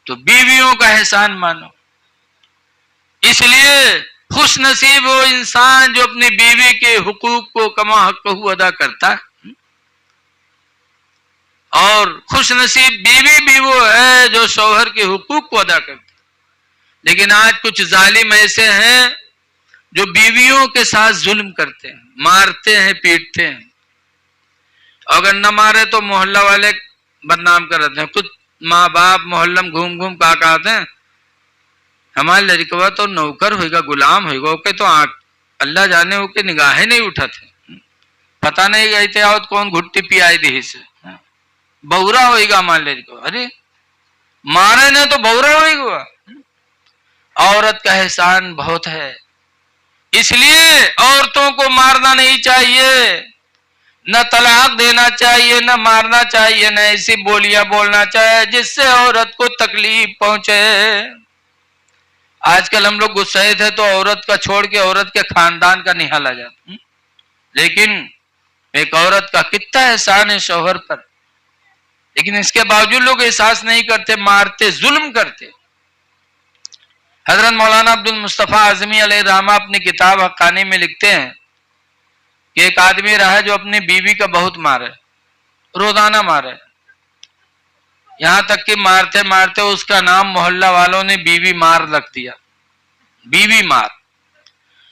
تو بیویوں کا احسان مانو. اس لیے خوش نصیب وہ انسان جو اپنی بیوی کے حقوق کو کما حق ادا کرتا ہے. اور خوش نصیب بیوی بھی وہ ہے جو شوہر کے حقوق کو ادا کرتی. لیکن آج کچھ ظالم ایسے ہیں جو بیویوں کے ساتھ ظلم کرتے ہیں, مارتے ہیں, پیٹتے ہیں. اگر نہ مارے تو محلہ والے بدنام کر رہتے ہیں. کچھ ماں باپ محلم گھوم گھوم کا کہتے ہیں ہمارے لڑکوا تو نوکر ہوئے گا, غلام ہوئے گا, اوکے تو اللہ جانے ہو کے نگاہیں نہیں اٹھاتے, پتہ نہیں گئی تھے آؤت کون گھٹی پی آئی دی سے بورا ہوئے گا ہمارے لڑکوا. ارے مارے نہ تو بورا ہوئے گا. عورت کا احسان بہت ہے. اس لیے عورتوں کو مارنا نہیں چاہیے, نہ طلاق دینا چاہیے, نہ مارنا چاہیے, نہ ایسی بولیاں بولنا چاہیے جس سے عورت کو تکلیف پہنچے. آج کل ہم لوگ غصے تھے تو عورت کا چھوڑ کے عورت کے خاندان کا نہالا جاتا. لیکن ایک عورت کا کتنا احسان ہے شوہر پر, لیکن اس کے باوجود لوگ احساس نہیں کرتے, مارتے, ظلم کرتے. حضرت مولانا عبد المصطفیٰ اعظمی علیہ الرحمہ اپنی کتاب حقانی میں لکھتے ہیں کہ ایک آدمی رہا جو اپنی بیوی کا بہت مارے, روزانہ مارے, یہاں تک کہ مارتے مارتے اس کا نام محلہ والوں نے بیوی مار رکھ دیا, بیوی مار.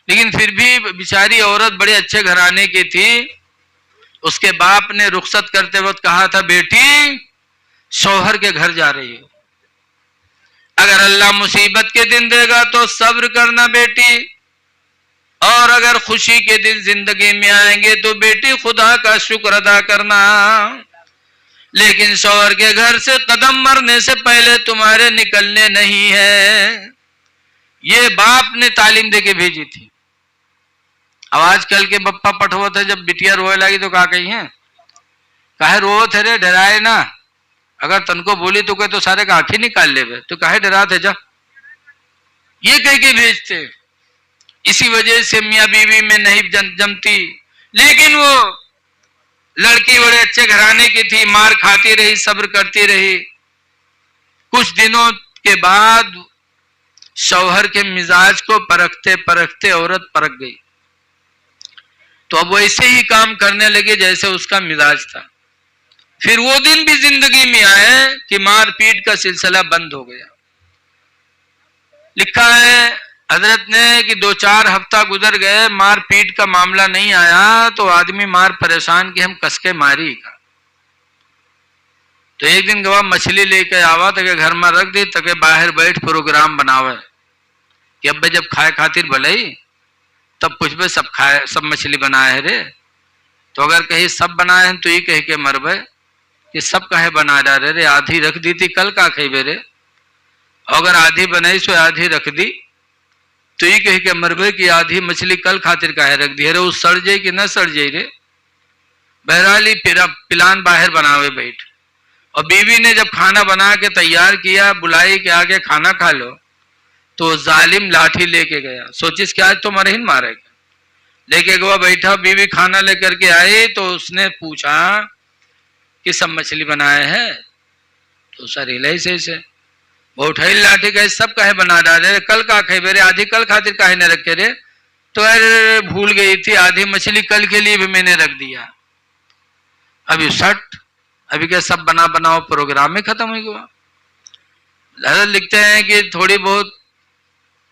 لیکن پھر بھی بیچاری عورت بڑے اچھے گھرانے کی تھی. اس کے باپ نے رخصت کرتے وقت کہا تھا بیٹی شوہر کے گھر جا رہی ہو, اگر اللہ مصیبت کے دن دے گا تو صبر کرنا بیٹی, اور اگر خوشی کے دن زندگی میں آئیں گے تو بیٹی خدا کا شکر ادا کرنا. لیکن شوہر کے گھر سے قدم مرنے سے پہلے تمہارے نکلنے نہیں ہے. یہ باپ نے تعلیم دے کے بھیجی تھی. اب آج کل کے بپا پٹھو تھے, جب بٹیا روئے لگی تو کہا کہی ہیں کہے رو تھے رے, ڈرائے نا, اگر تن کو بولی تو کہ تو سارے کا آنکھیں نکال لے بے, تو کہے ڈرا تھے جا, یہ کہہ کے بھیجتے. اسی وجہ سے میاں بیوی میں نہیں جمتی. لیکن وہ لڑکی بڑے اچھے گھرانے کی تھی, مار کھاتی رہی, صبر کرتی رہی. کچھ دنوں کے بعد شوہر کے مزاج کو پرکھتے پرکھتے عورت پرکھ گئی. تو اب وہ ایسے ہی کام کرنے لگے جیسے اس کا مزاج تھا. پھر وہ دن بھی زندگی میں آئے کہ مار پیٹ کا سلسلہ بند ہو گیا. لکھا ہے حضرت نے کہ 2-4 ہفتہ گزر گئے, مار پیٹ کا معاملہ نہیں آیا, تو آدمی مار پریشان کہ ہم کس کے ماری کا. تو ایک دن گواہ مچھلی لے کے آوا تاکہ گھر میں رکھ دی تاکہ باہر بیٹھ پروگرام بناوے کہ اب جب کھائے خاطر بھلائی تب کچھ بھی سب کھائے, سب مچھلی بنائے رے. تو اگر کہیں سب بنائے ہیں تو یہ کہہ کے مر بے کہ سب کہے بنا جا رہے, آدھی رکھ دی تھی کل کا کھئی بے رے, اگر آدھی بنائی سو آدھی رکھ دی تو یہ کہہ کے مر بے کہ آدھی مچھلی کل خاطر کہے رکھ دی رے, وہ سڑ جائے کہ نہ سڑ جائے رے. بہرحال پلان باہر بناوے بیٹھ. اور بیوی نے جب کھانا بنا کے تیار کیا, بلائی کہ آگے کھانا کھا لو, تو ظالم لاٹھی لے کے گیا. سوچس کہ آج تو مرہن مارے گا. لے کے گوا بیٹھا, بیوی کھانا لے کر کے آئی تو اس نے پوچھا کہ سب مچھلی بنائے ہیں, تو سر ہلئی سے وہ اٹھائی لاٹھی کہ سب کہے بنا ڈالے, کل کا کھے میرے, آدھی کل خاطر کہے نے رکھے رے, تو بھول گئی تھی آدھی مچھلی کل کے لیے بھی میں نے رکھ دیا. ابھی سٹ ابھی کیا سب بناؤ پروگرام میں ختم ہو گیا. حضرت لکھتے ہیں کہ تھوڑی بہت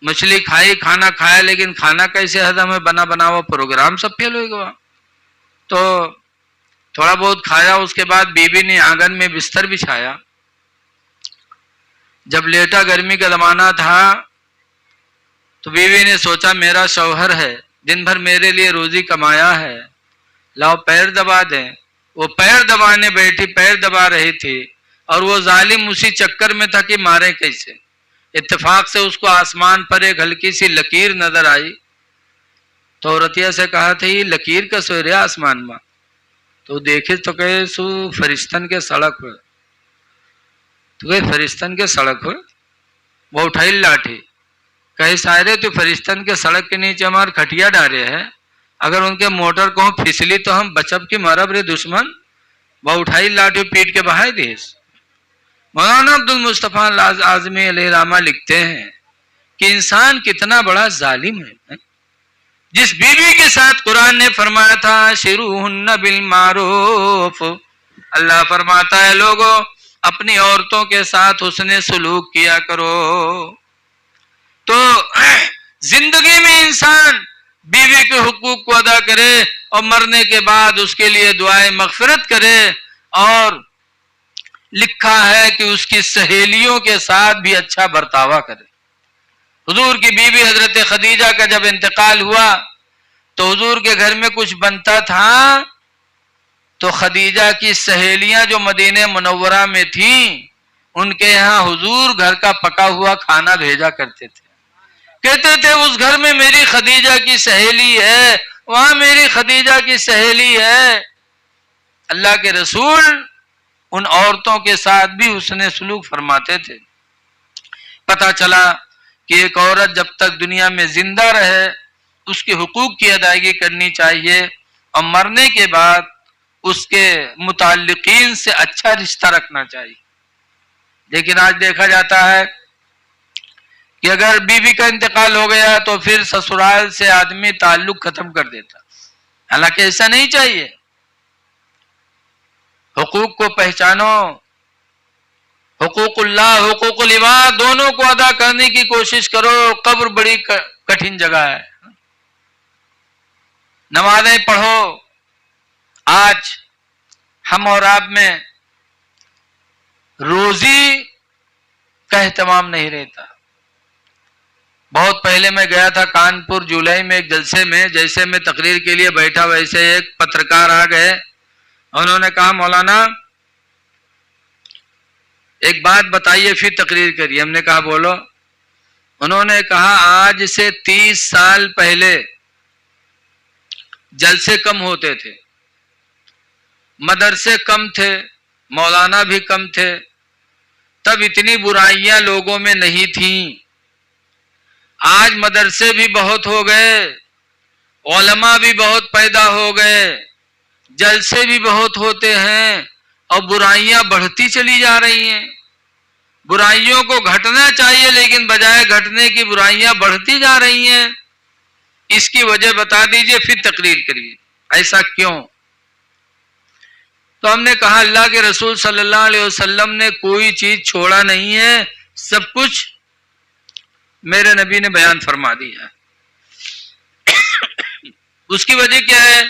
مچھلی کھائی, کھانا کھایا, لیکن کھانا کیسے ہضم ہے, بناؤ پروگرام سب فیل ہو گیا. تو تھوڑا بہت کھایا, اس کے بعد بیوی نے آنگن میں بستر بچھایا. جب لیٹا, گرمی کا زمانہ تھا, تو بیوی نے سوچا میرا شوہر ہے, دن بھر میرے لیے روزی کمایا ہے, لاؤ پیر دبا دیں. وہ پیر دبانے بیٹھی, پیر دبا رہی تھی, اور وہ ظالم اسی چکر میں تھا کہ مارے کیسے. اتفاق سے اس کو آسمان پر ایک ہلکی سی لکیر نظر آئی تو عورتیا سے کہا تھا یہ لکیر کا سو رہا آسمان میں تو دیکھے تو کہے سو فرشتن کے سڑک ہوئے تو کہے فرشتن کے سڑک ہوئے وہ اٹھائی لاٹھی کہے سارے تو فرشتن کے سڑک کے نیچے ہمارے کھٹیا ڈالے ہیں اگر ان کے موٹر کو پھسلی تو ہم بچب کی مرب رے دشمن وہ اٹھائی لاٹھی پیٹ کے بہائے دیس۔ مولانا عبد المصطفیٰ اعظمی علیہ الرحمہ لکھتے ہیں کہ انسان کتنا بڑا ظالم ہے، جس بیوی کے ساتھ قرآن نے فرمایا تھا شروہن بالمعروف، اللہ فرماتا ہے لوگوں اپنی عورتوں کے ساتھ حسن سلوک کیا کرو۔ تو زندگی میں انسان بیوی کے حقوق کو ادا کرے اور مرنے کے بعد اس کے لیے دعائیں مغفرت کرے، اور لکھا ہے کہ اس کی سہیلیوں کے ساتھ بھی اچھا برتاوا کرے۔ حضور کی بیوی حضرت خدیجہ کا جب انتقال ہوا تو حضور کے گھر میں کچھ بنتا تھا تو خدیجہ کی سہیلیاں جو مدینہ منورہ میں تھیں ان کے یہاں حضور گھر کا پکا ہوا کھانا بھیجا کرتے تھے، کہتے تھے اس گھر میں میری خدیجہ کی سہیلی ہے، وہاں میری خدیجہ کی سہیلی ہے۔ اللہ کے رسول ان عورتوں کے ساتھ بھی حسن سلوک فرماتے تھے۔ پتہ چلا کہ ایک عورت جب تک دنیا میں زندہ رہے اس کے حقوق کی ادائیگی کرنی چاہیے اور مرنے کے بعد اس کے متعلقین سے اچھا رشتہ رکھنا چاہیے۔ لیکن آج دیکھا جاتا ہے کہ اگر بیوی کا انتقال ہو گیا تو پھر سسرال سے آدمی تعلق ختم کر دیتا، حالانکہ ایسا نہیں چاہیے۔ حقوق کو پہچانو، حقوق اللہ حقوق العباد دونوں کو ادا کرنے کی کوشش کرو۔ قبر بڑی کٹھن جگہ ہے، نمازیں پڑھو۔ آج ہم اور آپ میں روزی کا اہتمام نہیں رہتا۔ بہت پہلے میں گیا تھا کانپور جولائی میں ایک جلسے میں، جیسے میں تقریر کے لیے بیٹھا ویسے ایک پترکار آ گئے، انہوں نے کہا مولانا ایک بات بتائیے پھر تقریر کریے۔ ہم نے کہا بولو۔ انہوں نے کہا آج سے 30 سال پہلے جلسے کم ہوتے تھے، مدرسے کم تھے، مولانا بھی کم تھے، تب اتنی برائیاں لوگوں میں نہیں تھیں۔ آج مدرسے بھی بہت ہو گئے، علماء بھی بہت پیدا ہو گئے، جلسے بھی بہت ہوتے ہیں اور برائیاں بڑھتی چلی جا رہی ہیں۔ برائیوں کو گھٹنا چاہیے لیکن بجائے گھٹنے کی برائیاں بڑھتی جا رہی ہیں۔ اس کی وجہ بتا دیجئے پھر تقریر کریے، ایسا کیوں؟ تو ہم نے کہا اللہ کے رسول صلی اللہ علیہ وسلم نے کوئی چیز چھوڑا نہیں ہے، سب کچھ میرے نبی نے بیان فرما دیا۔ اس کی وجہ کیا ہے؟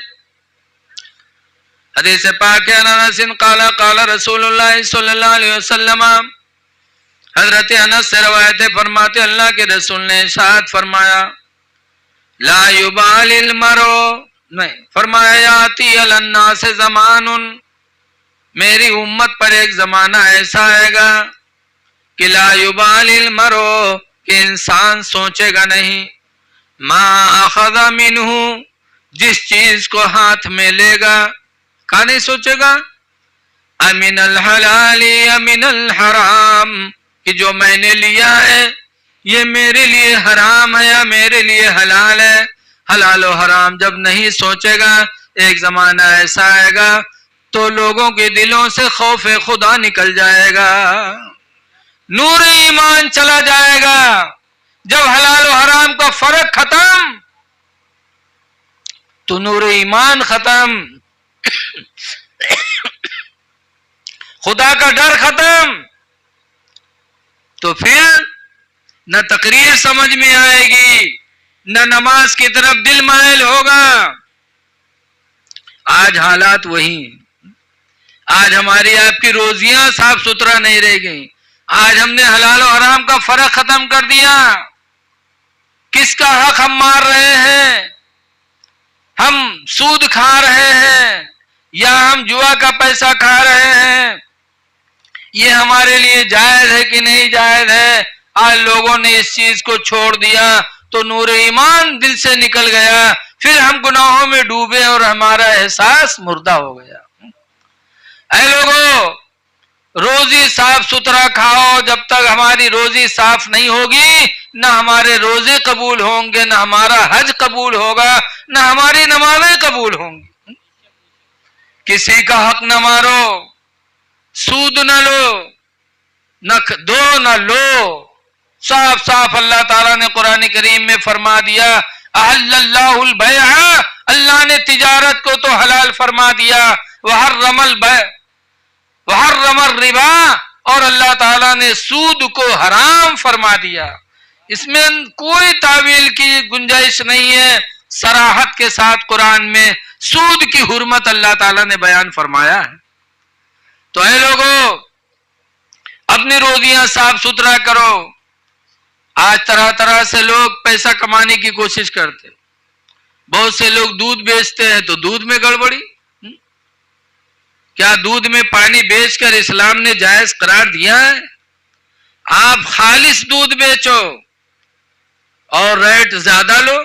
حدیث پاک ہے انس قال قال رسول اللہ صلی اللہ علیہ وسلم، حضرت انس سے روایت فرماتے اللہ کے رسول نے ارشاد فرمایا لا یبال المرء، نہیں فرمایا یاتی علی الناس زمان، میری امت پر ایک زمانہ ایسا آئے گا کہ لا یبال المرء، کہ انسان سوچے گا نہیں، ما اخذ منہ، جس چیز کو ہاتھ میں لے گا، کہاں نہیں سوچے گا، امن الحلال امن الحرام، کہ جو میں نے لیا ہے یہ میرے لیے حرام ہے یا میرے لیے حلال ہے۔ حلال و حرام جب نہیں سوچے گا ایک زمانہ ایسا آئے گا تو لوگوں کے دلوں سے خوف خدا نکل جائے گا، نور ایمان چلا جائے گا۔ جب حلال و حرام کا فرق ختم تو نور ایمان ختم، خدا کا ڈر ختم، تو پھر نہ تقریر سمجھ میں آئے گی، نہ نماز کی طرف دل مائل ہوگا۔ آج حالات وہی ہیں، آج ہماری آپ کی روزیاں صاف ستھرا نہیں رہ گئی۔ آج ہم نے حلال و حرام کا فرق ختم کر دیا۔ کس کا حق ہم مار رہے ہیں؟ ہم سود کھا رہے ہیں یا ہم جوا کا پیسہ کھا رہے ہیں؟ یہ ہمارے لیے جائز ہے کہ نہیں جائز ہے؟ آج لوگوں نے اس چیز کو چھوڑ دیا تو نور ایمان دل سے نکل گیا، پھر ہم گناہوں میں ڈوبے اور ہمارا احساس مردہ ہو گیا۔ اے لوگوں، روزی صاف ستھرا کھاؤ، جب تک ہماری روزی صاف نہیں ہوگی نہ ہمارے روزے قبول ہوں گے، نہ ہمارا حج قبول ہوگا، نہ ہماری نمازیں قبول ہوں گی۔ کسی کا حق نہ مارو، سود نہ لو، نہ دو نہ لو۔ صاف صاف اللہ تعالیٰ نے قرآن کریم میں فرما دیا، احل اللہ البیع، اللہ نے تجارت کو تو حلال فرما دیا، وحرم البیع وحرم الربا، اور اللہ تعالیٰ نے سود کو حرام فرما دیا۔ اس میں کوئی تعویل کی گنجائش نہیں ہے، صراحت کے ساتھ قرآن میں سود کی حرمت اللہ تعالیٰ نے بیان فرمایا ہے۔ تو اے لوگوں، اپنی روزیاں صاف ستھرا کرو۔ آج طرح طرح سے لوگ پیسہ کمانے کی کوشش کرتے، بہت سے لوگ دودھ بیچتے ہیں تو دودھ میں گڑبڑی۔ کیا دودھ میں پانی بیچ کر اسلام نے جائز قرار دیا ہے؟ آپ خالص دودھ بیچو اور ریٹ زیادہ لو،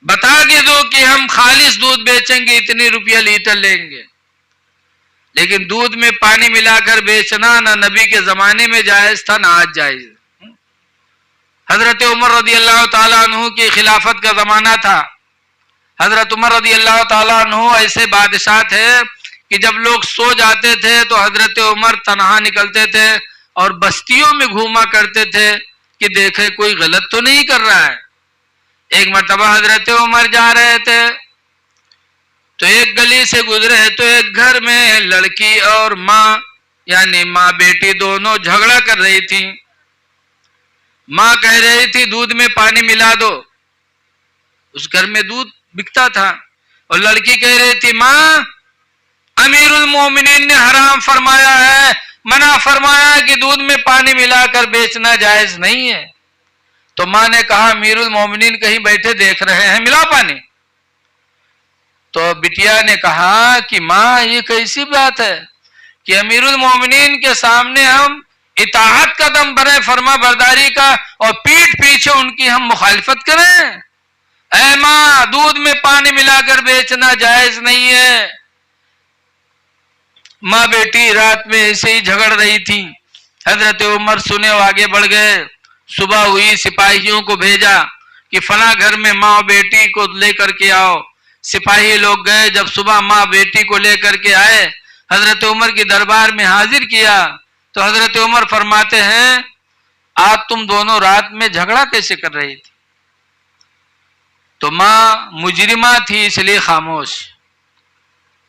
بتا کے دو کہ ہم خالص دودھ بیچیں گے، اتنی روپیہ لیٹر لیں گے، لیکن دودھ میں پانی ملا کر بیچنا نہ نبی کے زمانے میں جائز تھا نہ آج جائز۔ حضرت عمر رضی اللہ تعالیٰ عنہ کی خلافت کا زمانہ تھا۔ حضرت عمر رضی اللہ تعالیٰ عنہ ایسے بادشاہ تھے کہ جب لوگ سو جاتے تھے تو حضرت عمر تنہا نکلتے تھے اور بستیوں میں گھوما کرتے تھے کہ دیکھے کوئی غلط تو نہیں کر رہا ہے۔ ایک مرتبہ حضرت عمر جا رہے تھے تو ایک گلی سے گزرے تو ایک گھر میں لڑکی اور ماں، یعنی ماں بیٹی دونوں جھگڑا کر رہی تھی۔ ماں کہہ رہی تھی دودھ میں پانی ملا دو، اس گھر میں دودھ بکتا تھا، اور لڑکی کہہ رہی تھی ماں امیر المومنین نے حرام فرمایا ہے، منع فرمایا کہ دودھ میں پانی ملا کر بیچنا جائز نہیں ہے۔ تو ماں نے کہا امیر المومنین کہیں بیٹھے دیکھ رہے ہیں، ملا پانی۔ تو بٹیا نے کہا کہ ماں یہ کیسی بات ہے کہ امیر المومنین کے سامنے ہم اطاعت کا دم بھرے، فرما برداری کا، اور پیٹھ پیچھے ان کی ہم مخالفت کریں؟ اے ماں، دودھ میں پانی ملا کر بیچنا جائز نہیں ہے۔ ماں بیٹی رات میں ایسے ہی جھگڑ رہی تھی۔ حضرت عمر سنے اور آگے بڑھ گئے۔ صبح ہوئی، سپاہیوں کو بھیجا کہ فلاں گھر میں ماں بیٹی کو لے کر کے آؤ۔ سپاہی لوگ گئے، جب صبح ماں بیٹی کو لے کر کے آئے، حضرت عمر کی دربار میں حاضر کیا تو حضرت عمر فرماتے ہیں آج تم دونوں رات میں جھگڑا کیسے کر رہی تھی؟ تو ماں مجرمہ تھی اس لیے خاموش،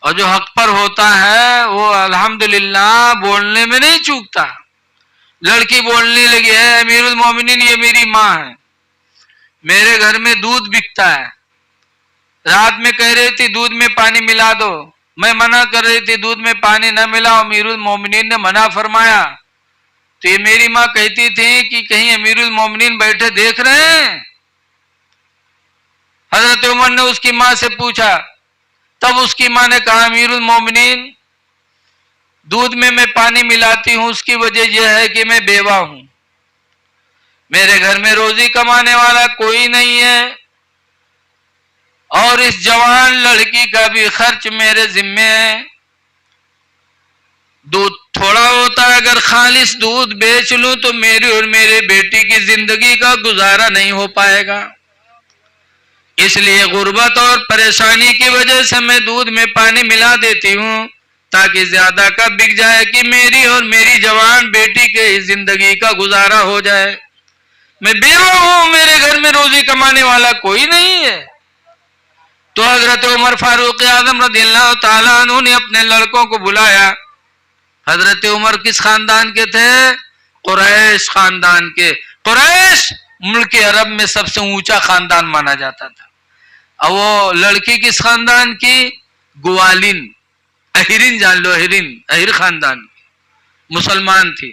اور جو حق پر ہوتا ہے وہ الحمدللہ بولنے میں نہیں چوکتا۔ لڑکی بولنے لگی ہے امیر المومنین یہ میری ماں ہے، میرے گھر میں دودھ بکتا ہے، رات میں کہہ رہی تھی دودھ میں پانی ملا دو، میں منع کر رہی تھی دودھ میں پانی نہ ملا، امیر المومنین نے منع فرمایا۔ تو یہ میری ماں کہتی تھی کہ کہیں امیر المومنین بیٹھے دیکھ رہے ہیں؟ حضرت عمر نے اس کی ماں سے پوچھا، تب اس کی ماں نے کہا امیر المومنین دودھ میں پانی ملاتی ہوں اس کی وجہ یہ ہے کہ میں بیوہ ہوں، میرے گھر میں روزی کمانے والا کوئی نہیں ہے، اور اس جوان لڑکی کا بھی خرچ میرے ذمے ہے۔ دودھ تھوڑا ہوتا ہے، اگر خالص دودھ بیچ لوں تو میری اور میرے بیٹی کی زندگی کا گزارا نہیں ہو پائے گا، اس لیے غربت اور پریشانی کی وجہ سے میں دودھ میں پانی ملا دیتی ہوں تاکہ زیادہ کا بک جائے کہ میری اور میری جوان بیٹی کے زندگی کا گزارا ہو جائے۔ میں بیوہ ہوں، میرے گھر میں روزی کمانے والا کوئی نہیں ہے۔ تو حضرت عمر فاروق اعظم رضی اللہ تعالیٰ عنہ نے اپنے لڑکوں کو بلایا۔ حضرت عمر کس خاندان کے تھے؟ قریش خاندان کے۔ قریش ملک عرب میں سب سے اونچا خاندان مانا جاتا تھا، اور وہ لڑکی کس خاندان کی؟ گوالین، اہرین، جان لو اہرین، اہر خاندان مسلمان تھی۔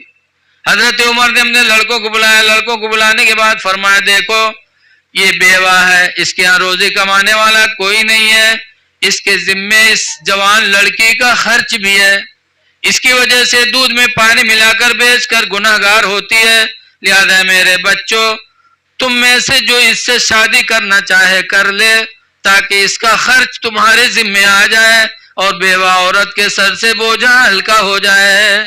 حضرت عمر نے اپنے لڑکوں کو بلایا، لڑکوں کو بلانے کے بعد فرمایا دیکھو یہ بیوہ ہے، اس کے یہاں روزی کمانے والا کوئی نہیں ہے، اس کے ذمے اس جوان لڑکی کا خرچ بھی ہے، اس کی وجہ سے دودھ میں پانی ملا کر بیچ کر گناہگار ہوتی ہے، لہذا میرے بچوں تم میں سے جو اس سے شادی کرنا چاہے کر لے تاکہ اس کا خرچ تمہارے ذمہ آ جائے اور بیوہ عورت کے سر سے بوجھا ہلکا ہو جائے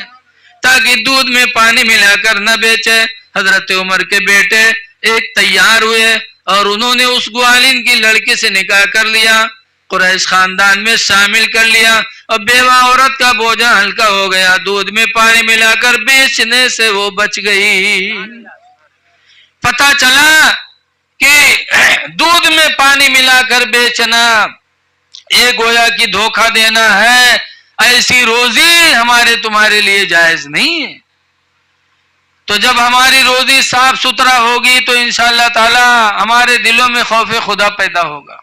تاکہ دودھ میں پانی ملا کر نہ بیچے۔ حضرت عمر کے بیٹے ایک تیار ہوئے اور انہوں نے اس گوالین کی لڑکی سے نکاح کر لیا، قریش خاندان میں شامل کر لیا اور بیوہ عورت کا بوجھا ہلکا ہو گیا، دودھ میں پانی ملا کر بیچنے سے وہ بچ گئی۔ پتہ چلا کہ دودھ میں پانی ملا کر بیچنا یہ گویا کی دھوکہ دینا ہے، ایسی روزی ہمارے تمہارے لیے جائز نہیں ہے۔ تو جب ہماری روزی صاف ستھرا ہوگی تو انشاءاللہ تعالی ہمارے دلوں میں خوف خدا پیدا ہوگا،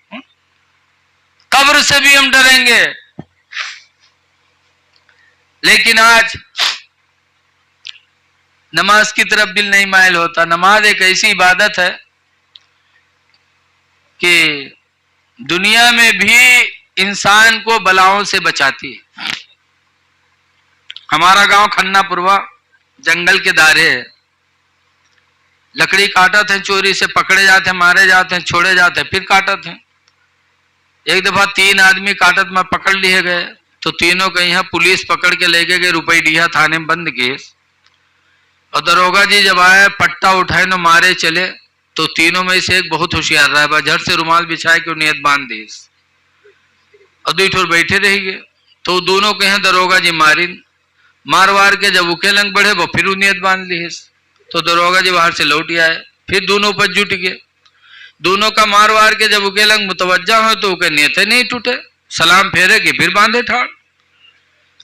قبر سے بھی ہم ڈریں گے۔ لیکن آج نماز کی طرف دل نہیں مائل ہوتا۔ نماز ایک ایسی عبادت ہے کہ دنیا میں بھی انسان کو بلاؤں سے بچاتی ہے۔ ہمارا گاؤں کھنا پوروا جنگل کے دارے ہے، لکڑی کاٹت ہیں، چوری سے پکڑے جاتے ہیں، مارے جاتے ہیں، چھوڑے جاتے ہیں، پھر کاٹت ہیں۔ ایک دفعہ 3 آدمی کاٹت میں پکڑ لیے گئے تو تینوں کو یہاں پولیس پکڑ کے لے کے گئے، روپئی ڈیہا تھانے میں بند کیس۔ اور دروگا جی جب آئے پٹا اٹھائے نو مارے چلے تو تینوں میں سے ایک بہت ہوشیار رہا ہے، جھٹ سے رومال بچھائے کہ نیت باندھ دیس اور دوئی ٹھور بیٹھے رہی گئے۔ تو دونوں کہیں دروگا جی مارین ماروار کے جب اکے لنگ بڑھے وہ پھر نیت باندھ لیس تو دروگا جی باہر سے لوٹی آئے، پھر دونوں پر جٹ گئے۔ دونوں کا ماروار کے جب اکے لنگ متوجہ ہو تو اکے نیتیں نہیں ٹوٹے، سلام پھیرے کہ پھر باندھے ٹھاڑ۔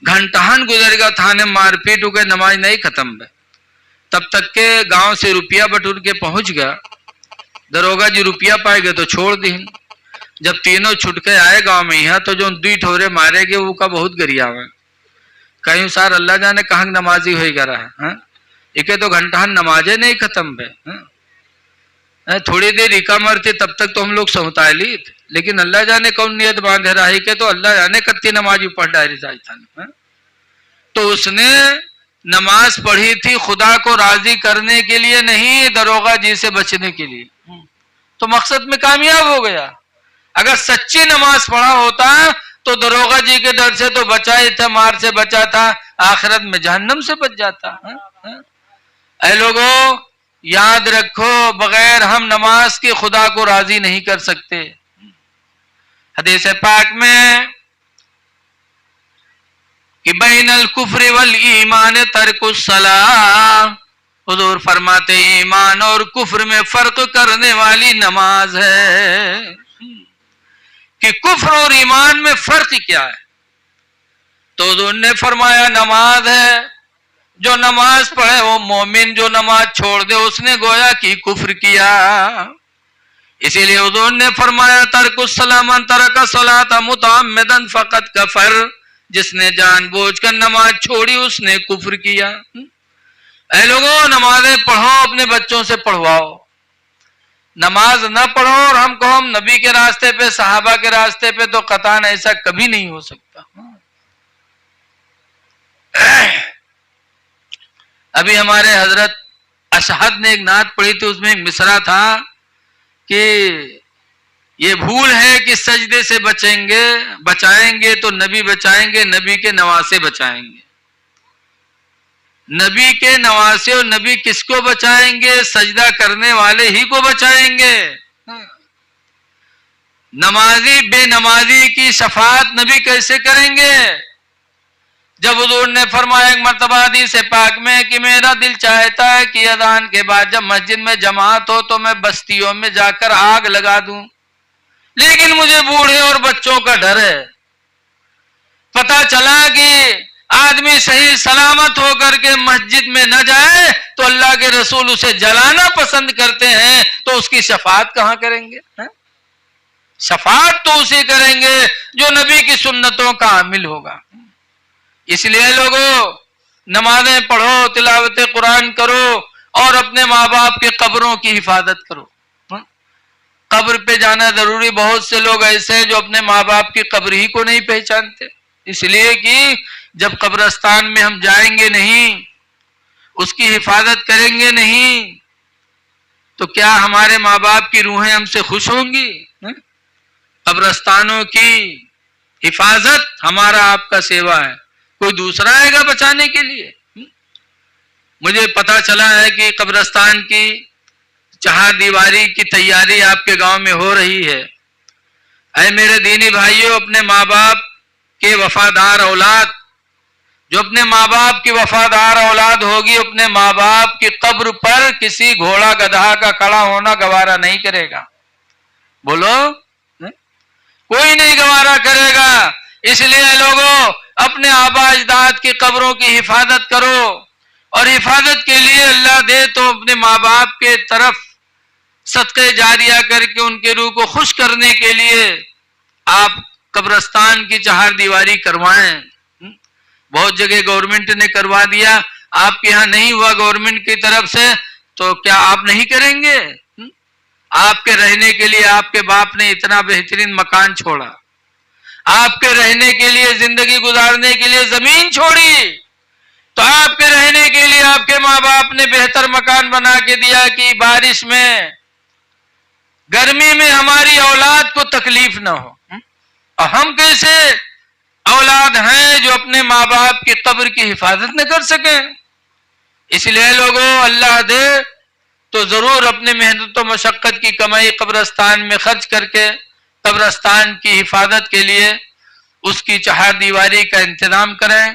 گھنٹہن گزر گا تھانے مار پیٹ اکے نماز نہیں ختم ہے، تب تک کہ گاؤں سے روپیہ بٹور کے پہنچ گیا۔ دروگا جی روپیہ پائے گئے تو چھوڑ دیں۔ جب تینوں چھٹ کے آئے گاؤں میں یہاں تو جو دوئی ٹھورے مارے گئے وہ کا بہت گریا ہوئے، کہیں سار اللہ جانے کہاں نمازی ہوئی گا رہا، ایک تو گھنٹہن نمازیں نہیں ختم ہے، تھوڑی دیر ایکا مرتے تب تک تو ہم لوگ سہتا لی تھے، لیکن اللہ جانے کون نیت باندھے رہا ہے کہ تو اللہ جانے کتی نمازی پڑھ ڈائری تھا۔ تو اس نے نماز پڑھی تھی خدا کو راضی کرنے کے لیے نہیں، دروگا جی سے بچنے کے لیے، تو مقصد میں کامیاب ہو گیا۔ اگر سچی نماز پڑھا ہوتا تو دروگا جی کے ڈر سے تو بچا ہی تھا، مار سے بچا تھا، آخرت میں جہنم سے بچ جاتا۔ اے لوگوں یاد رکھو بغیر ہم نماز کے خدا کو راضی نہیں کر سکتے۔ حدیث پاک میں کہ بین الکفر والایمان ترک الصلاۃ، حضور فرماتے ایمان اور کفر میں فرق کرنے والی نماز ہے۔ کہ کفر اور ایمان میں فرق کیا ہے؟ تو حضور نے فرمایا نماز ہے، جو نماز پڑھے وہ مومن، جو نماز چھوڑ دے اس نے گویا کہ کفر کیا۔ اسی لیے حضور نے فرمایا ترک الصلاۃ من ترک الصلاۃ متعمدا فقد کفر، جس نے جان بوجھ کر نماز چھوڑی اس نے کفر کیا۔ اے لوگوں نمازیں پڑھو، اپنے بچوں سے پڑھواؤ۔ نماز نہ پڑھو اور ہم کو ہم نبی کے راستے پہ صحابہ کے راستے پہ تو قطعاً ایسا کبھی نہیں ہو سکتا۔ ابھی ہمارے حضرت اشہد نے ایک نعت پڑھی تھی، اس میں ایک مصرع تھا کہ یہ بھول ہے کہ سجدے سے بچائیں گے تو نبی بچائیں گے، نبی کے نواسے بچائیں گے۔ نبی کے نواسے اور نبی کس کو بچائیں گے؟ سجدہ کرنے والے ہی کو بچائیں گے۔ نمازی بے نمازی کی شفاعت نبی کیسے کریں گے؟ جب حضور نے فرمایا ایک مرتبہ حدیث پاک میں کہ میرا دل چاہتا ہے کہ اذان کے بعد جب مسجد میں جماعت ہو تو میں بستیوں میں جا کر آگ لگا دوں، لیکن مجھے بوڑھے اور بچوں کا ڈر ہے۔ پتہ چلا کہ آدمی صحیح سلامت ہو کر کے مسجد میں نہ جائے تو اللہ کے رسول اسے جلانا پسند کرتے ہیں، تو اس کی شفاعت کہاں کریں گے؟ شفاعت تو اسے کریں گے جو نبی کی سنتوں کا عامل ہوگا۔ اس لیے لوگوں نمازیں پڑھو، تلاوت قرآن کرو اور اپنے ماں باپ کے قبروں کی حفاظت کرو۔ قبر پہ جانا ضروری، بہت سے لوگ ایسے ہیں جو اپنے ماں باپ کی قبر ہی کو نہیں پہچانتے، اس لیے کہ جب قبرستان میں ہم جائیں گے نہیں اس کی حفاظت کریں گے نہیں تو کیا ہمارے ماں باپ کی روحیں ہم سے خوش ہوں گی؟ قبرستانوں کی حفاظت ہمارا آپ کا سیوا ہے، کوئی دوسرا آئے گا بچانے کے لیے؟ مجھے پتا چلا ہے کہ قبرستان کی چہار دیواری کی تیاری آپ کے گاؤں میں ہو رہی ہے۔ اے میرے دینی بھائیوں، اپنے ماں باپ کے وفادار اولاد، جو اپنے ماں باپ کی وفادار اولاد ہوگی، اپنے ماں باپ کی قبر پر کسی گھوڑا گدھا کا کھڑا ہونا گوارا نہیں کرے گا۔ بولو، کوئی نہیں گوارا کرے گا۔ اس لیے لوگوں، اپنے آبا اجداد کی قبروں کی حفاظت کرو، اور حفاظت کے لیے اللہ دے تو اپنے ماں باپ کے طرف صدقے جاریہ کر کے ان کے روح کو خوش کرنے کے لیے آپ قبرستان کی چہار دیواری کروائیں۔ بہت جگہ گورنمنٹ نے کروا دیا، آپ کے ہاں نہیں ہوا گورنمنٹ کی طرف سے، تو کیا آپ نہیں کریں گے؟ آپ کے رہنے کے لیے آپ کے باپ نے اتنا بہترین مکان چھوڑا، آپ کے رہنے کے لیے، زندگی گزارنے کے لیے زمین چھوڑی، تو آپ کے رہنے کے لیے آپ کے ماں باپ نے بہتر مکان بنا کے دیا کہ بارش میں، گرمی میں ہماری اولاد کو تکلیف نہ ہو۔ اور ہم کیسے اولاد ہیں جو اپنے ماں باپ کی قبر کی حفاظت نہ کر سکیں؟ اس لیے لوگوں، اللہ دے تو ضرور اپنے محنت و مشقت کی کمائی قبرستان میں خرچ کر کے قبرستان کی حفاظت کے لیے اس کی چہار دیواری کا انتظام کریں۔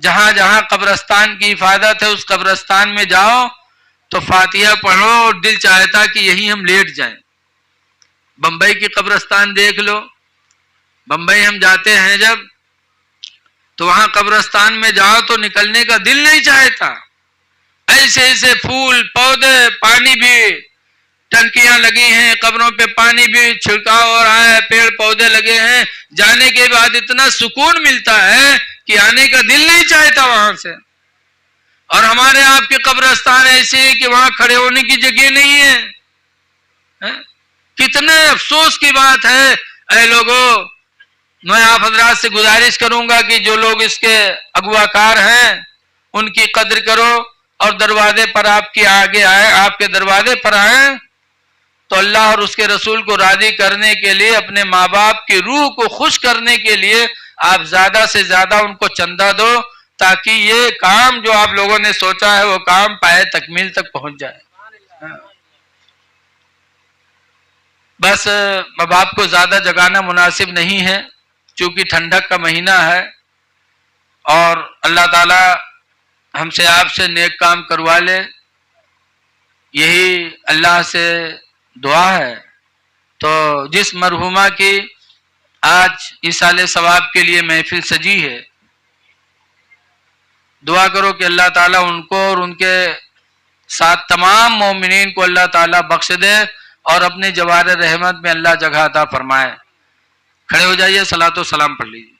جہاں جہاں قبرستان کی حفاظت ہے اس قبرستان میں جاؤ تو فاتحہ پڑھو، اور دل چاہتا کہ یہی ہم لیٹ جائیں۔ بمبئی کی قبرستان دیکھ لو، بمبئی ہم جاتے ہیں جب، تو وہاں قبرستان میں جاؤ تو نکلنے کا دل نہیں چاہتا۔ ایسے ایسے پھول پودے، پانی بھی، ٹنکیاں لگی ہیں قبروں پہ، پانی بھی چھڑکاؤ ہو رہا ہے، پیڑ پودے لگے ہیں، جانے کے بعد اتنا سکون ملتا ہے کہ آنے کا دل نہیں چاہتا وہاں سے۔ اور ہمارے آپ کی قبرستان ایسی ہے کہ وہاں کھڑے ہونے کی جگہ نہیں ہے۔ کتنے افسوس کی بات ہے۔ اے لوگوں، میں آپ حضرات سے گزارش کروں گا کہ جو لوگ اس کے اغوا کار ہیں ان کی قدر کرو، اور دروازے پر آپ کے آگے آئے، آپ کے دروازے پر آئیں تو اللہ اور اس کے رسول کو راضی کرنے کے لیے، اپنے ماں باپ کی روح کو خوش کرنے کے لیے آپ زیادہ سے زیادہ ان کو چندہ دو، تاکہ یہ کام جو آپ لوگوں نے سوچا ہے وہ کام پائے تکمیل تک پہنچ جائے۔ بس اب آپ کو زیادہ جگانا مناسب نہیں ہے، چونکہ ٹھنڈک کا مہینہ ہے، اور اللہ تعالی ہم سے آپ سے نیک کام کروا لے، یہی اللہ سے دعا ہے۔ تو جس مرحومہ کی آج ایصال ثواب کے لیے محفل سجی ہے، دعا کرو کہ اللہ تعالیٰ ان کو اور ان کے ساتھ تمام مومنین کو اللہ تعالیٰ بخش دے، اور اپنے جوار رحمت میں اللہ جگہ عطا فرمائے۔ کھڑے ہو جائیے، صلاۃ و سلام پڑھ لیجیے۔